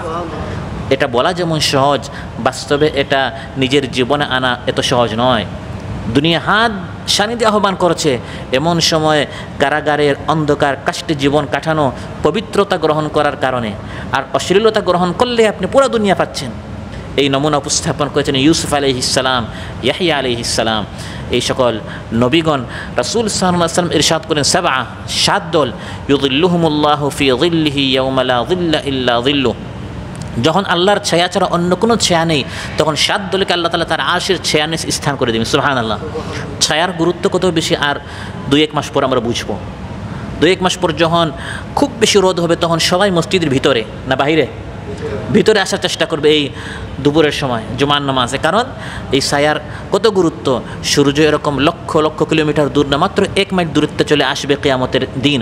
এটা বলা যেমন সহজ, বাস্তবে এটা নিজের জীবনে আনা এত সহজ নয়। দুনিয়া হাত সানিধ্যে আহ্বান করছে, এমন সময় কারাগারের অন্ধকার কাষ্টে জীবন কাটানো পবিত্রতা গ্রহণ করার কারণে। আর অশ্লীলতা গ্রহণ করলে আপনি পুরো দুনিয়া পাচ্ছেন। এই নমুনা উপস্থাপন করেছেন ইউসুফ আলাইহিস সালাম, ইয়াহইয়া আলাইহিস সালাম, এই সকল নবীগণ। রাসূল সাল্লাল্লাহু আলাইহি ওয়াসাল্লাম ইরশাদ করেন, 7 দল, ইউযিল্লুহুমুল্লাহু ফি যিল্লিহি ইয়াওমা লা যিল্লা ইল্লা যিল্লুহ, যখন আল্লাহর ছায়া ছাড়া অন্য কোনো ছায়া নেই, তখন 7 দলকে আল্লাহ তাআলা তার আরশের ছায়া নিয়ে স্থান করে দেবেন। সুবহানাল্লাহ। ছায়ার গুরুত্ব কত বেশি আর 2-1 মাস পর আমরা বুঝবো। 2-1 মাস পর যখন খুব বেশি রোদ হবে, তখন সবাই মসজিদের ভিতরে না বাহিরে, ভিতরে আসার চেষ্টা করবে এই দুপুরের সময় জুমার নামাজে। কারণ এই ছায়ার কত গুরুত্ব। সূর্য এরকম লক্ষ লক্ষ কিলোমিটার দূর না, মাত্র 1 মাইল দূরত্বে চলে আসবে কিয়ামতের দিন।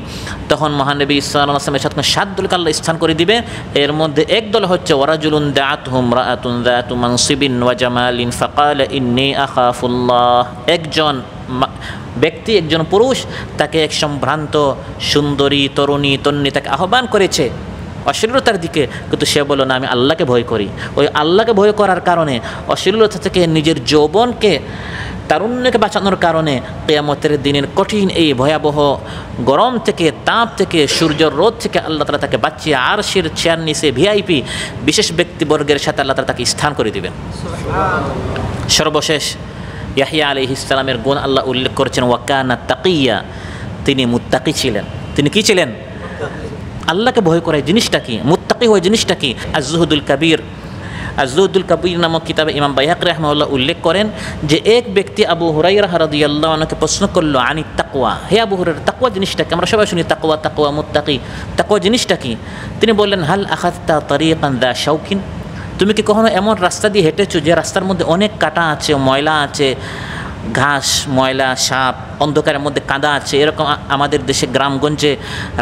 তখন মহানবী সাল্লাল্লাহু আলাইহি ওয়াসাল্লামের সাথে 7 দলকে আল্লাহ স্থান করে দিবে। এর মধ্যে এক দল হচ্ছে ওয়ারাজুলুন দাআতহু ইমরাআতুন যাতু মানসিবিন ওয়া জামালিন ফাকালা ইন্নী আখাফুল্লাহ। একজন ব্যক্তি, একজন পুরুষ, তাকে এক সম্ভ্রান্ত সুন্দরী তরুণী তন্নী তাকে আহ্বান করেছে অশ্লীলতার দিকে, কিন্তু সে বলল না, আমি আল্লাহকে ভয় করি। ওই আল্লাহকে ভয় করার কারণে, অশ্লীলতা থেকে নিজের যৌবনকে তারুণ্যকে বাঁচানোর কারণে কিয়ামতের দিনের কঠিন এই ভয়াবহ গরম থেকে, তাপ থেকে, সূর্যের রোদ থেকে আল্লাহ তাআলা তাকে বাঁচিয়ে আরশের চেয়ার নিচে ভিআইপি বিশেষ ব্যক্তিবর্গের সাথে আল্লাহ তাআলা তাকে স্থান করে দিবেন। সর্বশেষ ইয়াহইয়া আলাইহিস সালামের গুণ আল্লাহ উল্লেখ করেছেন, ওয়া কানা তাকিয়া, তিনি মুত্তাকি ছিলেন। তিনি কি ছিলেন? আল্লাহকে ভয় করে জিনিসটা কি, মুত্তাকি হয় জিনিসটা কি। আজ-জুহুদুল কাবীর, আজ-জুহুদুল কাবীর নামক কিতাবে ইমাম বাইহাকী রাহিমাহুল্লাহ উল্লেখ করেন যে এক ব্যক্তি আবু হুরায়রা রাদিয়াল্লাহু আনহুকে প্রশ্ন করলো, আনি তাকওয়া, হে আবু হুরায়রা, তাকওয়া জিনিসটা কি? আমরা সবাই শুনি তাকওয়া তাকওয়া, মুত্তাকি, তাকওয়া জিনিসটা কি? তিনি বললেন, হাল আখাযতা তারিকান দা শাওকিন, তুমি কি কখনো এমন রাস্তা দিয়ে হেঁটেছো যে রাস্তার মধ্যে অনেক কাঁটা আছে, ময়লা আছে, ঘাস, ময়লা, সাপ, অন্ধকারের মধ্যে কাঁদা আছে? এরকম আমাদের দেশে গ্রামগঞ্জে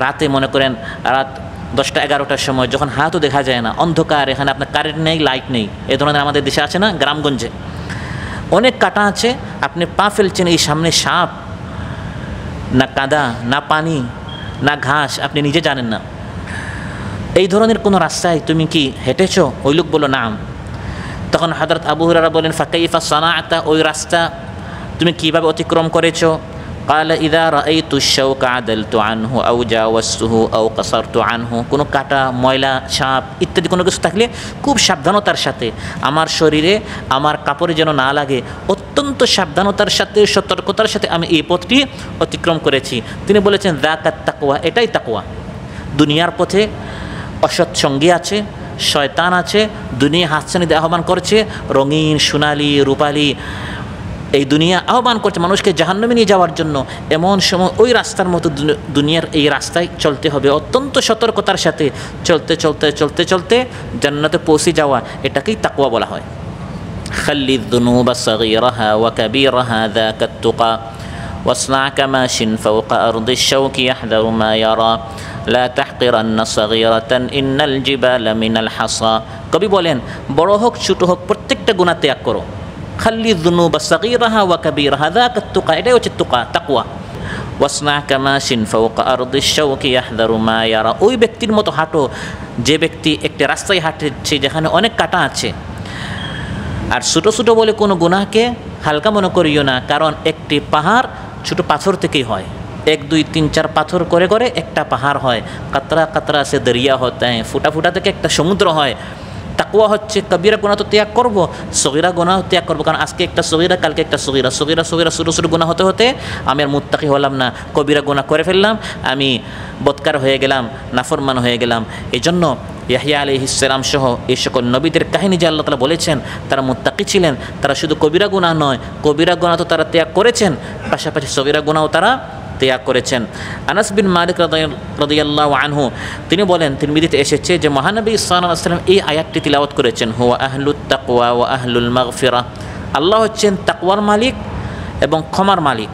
রাতে মনে করেন রাত 10টা-11টার সময় যখন হাতও দেখা যায় না, অন্ধকার, এখানে আপনার কারেন্ট নেই, লাইট নেই, এ ধরনের আমাদের দেশে আছে না গ্রামগঞ্জে? অনেক কাঁটা আছে, আপনি পা ফেলছেন, এই সামনে সাপ না কাঁদা না পানি না ঘাস, আপনি নিজে জানেন না। এই ধরনের কোনো রাস্তায় তুমি কি হেঁটেছো? ওই লোক বলল নাম। তখন হযরত আবু হুরায়রা বলেন, ফাকাইফা সানাআতা, ওই রাস্তা তুমি কিভাবে অতিক্রম করেছো? قال إذا رأيت الشوك عدلت عنه أو جاوزته أو قصرت عنه, কোনো কাটা, ময়লা, সাপ ইত্যাদি কোনো কিছু থাকলে খুব সাবধানতার সাথে, আমার শরীরে আমার কাপড়ে যেন না লাগে, অত্যন্ত সাবধানতার সাথে সতর্কতার সাথে আমি এই পথটি অতিক্রম করেছি। তিনি বলেছেন, যাকাত তাকওয়া, এটাই তাকওয়া। দুনিয়ার পথে অসৎ সঙ্গী আছে, শয়তান আছে, দুনিয়া হাতছানিতে আহ্বান করছে, রঙিন সোনালি রূপালি এই দুনিয়া আহ্বান করছে মানুষকে জাহান্নামে নিয়ে যাওয়ার জন্য। এমন সময় ওই রাস্তার মতো দুনিয়ার এই রাস্তায় চলতে হবে, অত্যন্ত সতর্কতার সাথে চলতে চলতে চলতে চলতে জান্নাতে পৌঁছে যাওয়া, এটাকেই তাকওয়া বলা হয়। খাল্লিদ যুনুবা সাগীরাহা ওয়া কাবীরাহা যাকাত তুকা ওয়াসনা কামাশিন ফাওকা আরদিশ শাওকি ইয়াহদারু মা ইয়ারা লা তাহকিরান্না সাগীরাতান ইন্নাল জিবালা মিনাল হাসা। কবি বলেন, বড় হোক ছোট হোক প্রত্যেকটা গুনাহ ত্যাগ করো। খাল্লি যুনুবা সাগীরাহা ওয়া কাবীরাহা যাকাত তুকা, এটাই হচ্ছে তুকা, তাকওয়া। ওয়াসনা কামাশিন ফাওকা আরদিশ শাওকি ইয়াহদারু মা ইয়ারা, ওই ব্যক্তির মতো হাঁটো যে ব্যক্তি একটি রাস্তায় হাঁটছে যেখানে অনেক কাঁটা আছে। আর ছোটো ছোটো বলে কোনো গুনাহকে হালকা মনে করিও না, কারণ একটি পাহাড় ছোটো পাথর থেকেই হয়। 1, 2, 3, 4 পাথর করে করে একটা পাহাড় হয়। কাতরা কাতরা সে দরিয়া হতে হয়, ফুটা ফুটা থেকে একটা সমুদ্র হয়। তাকওয়া হচ্ছে কবিরা গুনাহ তো ত্যাগ করবো, সগীরা গুনাহ ত্যাগ করবো। কারণ আজকে একটা সগীরা, কালকে একটা সগীরা, সগীরা সগীরা ছোটো ছোটো গুনাহ হতে হতে আমি আর মুত্তাকি হলাম না, কবিরা গুনাহ করে ফেললাম, আমি বদকার হয়ে গেলাম, নাফরমান হয়ে গেলাম। এই জন্য ইয়াহইয়া আলাইহিস সালাম সহ এই সকল নবীদের কাহিনী যে আল্লাহ তাআলা বলেছেন, তারা মুত্তাকি ছিলেন। তারা শুধু কবিরা গুনাহ নয়, কবিরা গুনাহ তো তারা ত্যাগ করেছেন, পাশাপাশি সগীরা গুনাহও তারা ত্যাগ করেছেন। আনাস বিন মালিক রাদিয়াল্লাহু আনহু তিনি বলেন, তিরমিজিতে এসেছে যে মহানবী সাল্লাল্লাহু আলাইহি ওয়াসাল্লাম এই আয়াতটি তিলাওয়াত করেছেন, হুয়া আহলুত তাকওয়া ওয়া আহলুল মাগফিরা, আল্লাহ হচ্ছেন তাকওয়ার মালিক এবং ক্ষমার মালিক।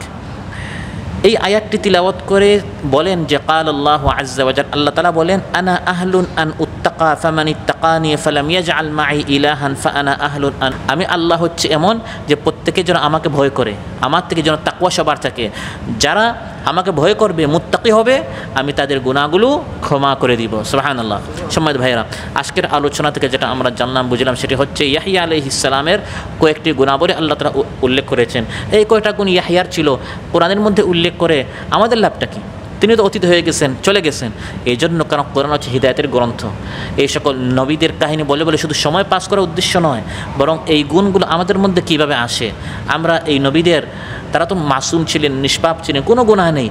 এই আয়াতটি তিলাওয়াত করে বলেন যে ক্বাল আল্লাহু আযজা ওয়া জাল, আল্লাহ তাআলা বলেন, আনা আহলুন আন উত্তাকা ফামান ইত্তাকানি ফালাম ইয়াজআল মাই ইলাহান ফাআনা আহলুন আন, আমি আল্লাহ হচ্ছে এমন যে প্রত্যেকে যেন আমাকে ভয় করে, আমার থেকে যেন তাকওয়া সবার থাকে। যারা আমাকে ভয় করবে, মুত্তাকি হবে, আমি তাদের গুনাহগুলো ক্ষমা করে দিব। সুবহানাল্লাহ। সম্মানিত ভাইরা, আজকের আলোচনা থেকে যেটা আমরা জানলাম বুঝলাম সেটি হচ্ছে ইয়াহইয়া আলাইহিস সালামের কয়েকটি গুণাবলী আল্লাহ তাআলা উল্লেখ করেছেন। এই কয়টা গুণ ইয়াহইয়ার ছিল, কোরআনের মধ্যে উল্লেখ করে আমাদের লাভটা কি? তিনি তো অতীত হয়ে গেছেন, চলে গেছেন। এই জন্য কারণ কোরআন হচ্ছে হিদায়াতের গ্রন্থ। এই সকল নবীদের কাহিনী বলে বলে শুধু সময় পাস করার উদ্দেশ্য নয়, বরং এই গুণগুলো আমাদের মধ্যে কীভাবে আসে। আমরা এই নবীদের, তারা তো মাসুম ছিলেন, নিষ্পাপ ছিলেন, কোনো গুনাহ নেই।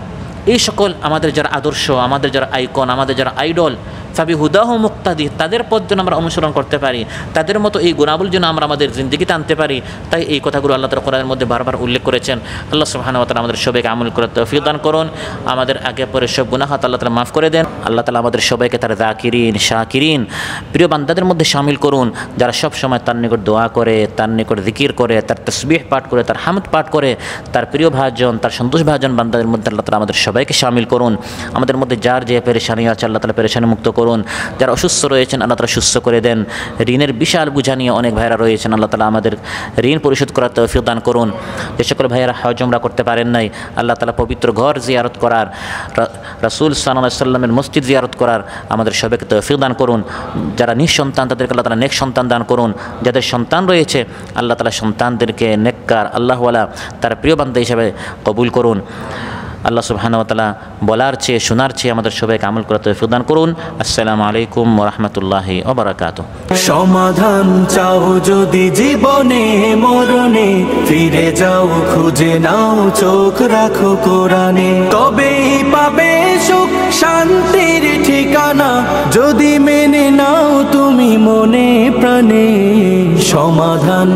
এই সকল আমাদের যারা আদর্শ, আমাদের যারা আইকন, আমাদের যারা আইডল, ফাবি হুদাহ মুক্তাদি, তাদের পথ যেন আমরা অনুসরণ করতে পারি, তাদের মতো এই গুণাবলী যেন আমরা আমাদের জিন্দগিতে আনতে পারি। তাই এই কথাগুলো আল্লাহ তাআলা কোরআনের মধ্যে বারবার উল্লেখ করেছেন। আল্লাহ সুবহানাহু ওয়া তাআলা আমাদের সবাইকে আমল করার তৌফিক দান করুন, আমাদের আগে পরে সব গুনাহ আল্লাহ তাআলা মাফ করে দেন। আল্লাহ তাআলা আমাদের সবাইকে তার যাকিরিন শাকিরিন প্রিয় বান্দাদের মধ্যে শামিল করুন, যারা সব সময় তার নিকট দোয়া করে, তার নিকট জিকির করে, তার তাসবিহ পাঠ করে, তার হামদ পাঠ করে, তার প্রিয় ভাজন, তার সন্তোষ ভাজন বান্দাদের মধ্যে আল্লাহ তাআলা আমাদের সবাইকে শামিল করুন। আমাদের মধ্যে যার যে পেরেশানি আছে আল্লাহ তাআলা পেরেশানি মুক্ত করুন। যারা অসুস্থ রয়েছেন আল্লাহ তাআলা সুস্থ করে দেন। ঋণের বিশাল বোঝা নিয়ে অনেক ভাইরা রয়েছেন, আল্লাহ তাআলা আমাদের ঋণ পরিশোধ করার তৌফিক দান করুন। যে সকল ভাইয়েরা হজ উমরা করতে পারেন নাই, আল্লাহ তাআলা পবিত্র ঘর জিয়ারত করার, রাসূল সাল্লাল্লাহু আলাইহি সাল্লামের মসজিদ জিয়ারত করার আমাদের সবাইকে তৌফিক দান করুন। যারা নিঃসন্তান তাদেরকে আল্লাহ তাআলা নেক সন্তান দান করুন। যাদের সন্তান রয়েছে আল্লাহ তাআলা সন্তানদেরকে নেককার আল্লাহওয়ালা তার প্রিয় বান্দা হিসেবে কবুল করুন। আল্লাহ সুবহানাহু ওয়া তাআলা বলার চেয়ে শোনার চেয়ে আমাদের সবাইকে আমল করার তৌফিক দান করুন। আসসালামু আলাইকুম ওয়া রাহমাতুল্লাহি ওয়া বারাকাতুহু। সমাধান চাও যদি জীবনে মরণে, ফিরে যাও খুঁজে নাও চোখ রাখো কোরআনে, তবেই পাবে সুখ শান্তির ঠিকানা, যদি মেনে নাও তুমি মনে প্রাণে সমাধান।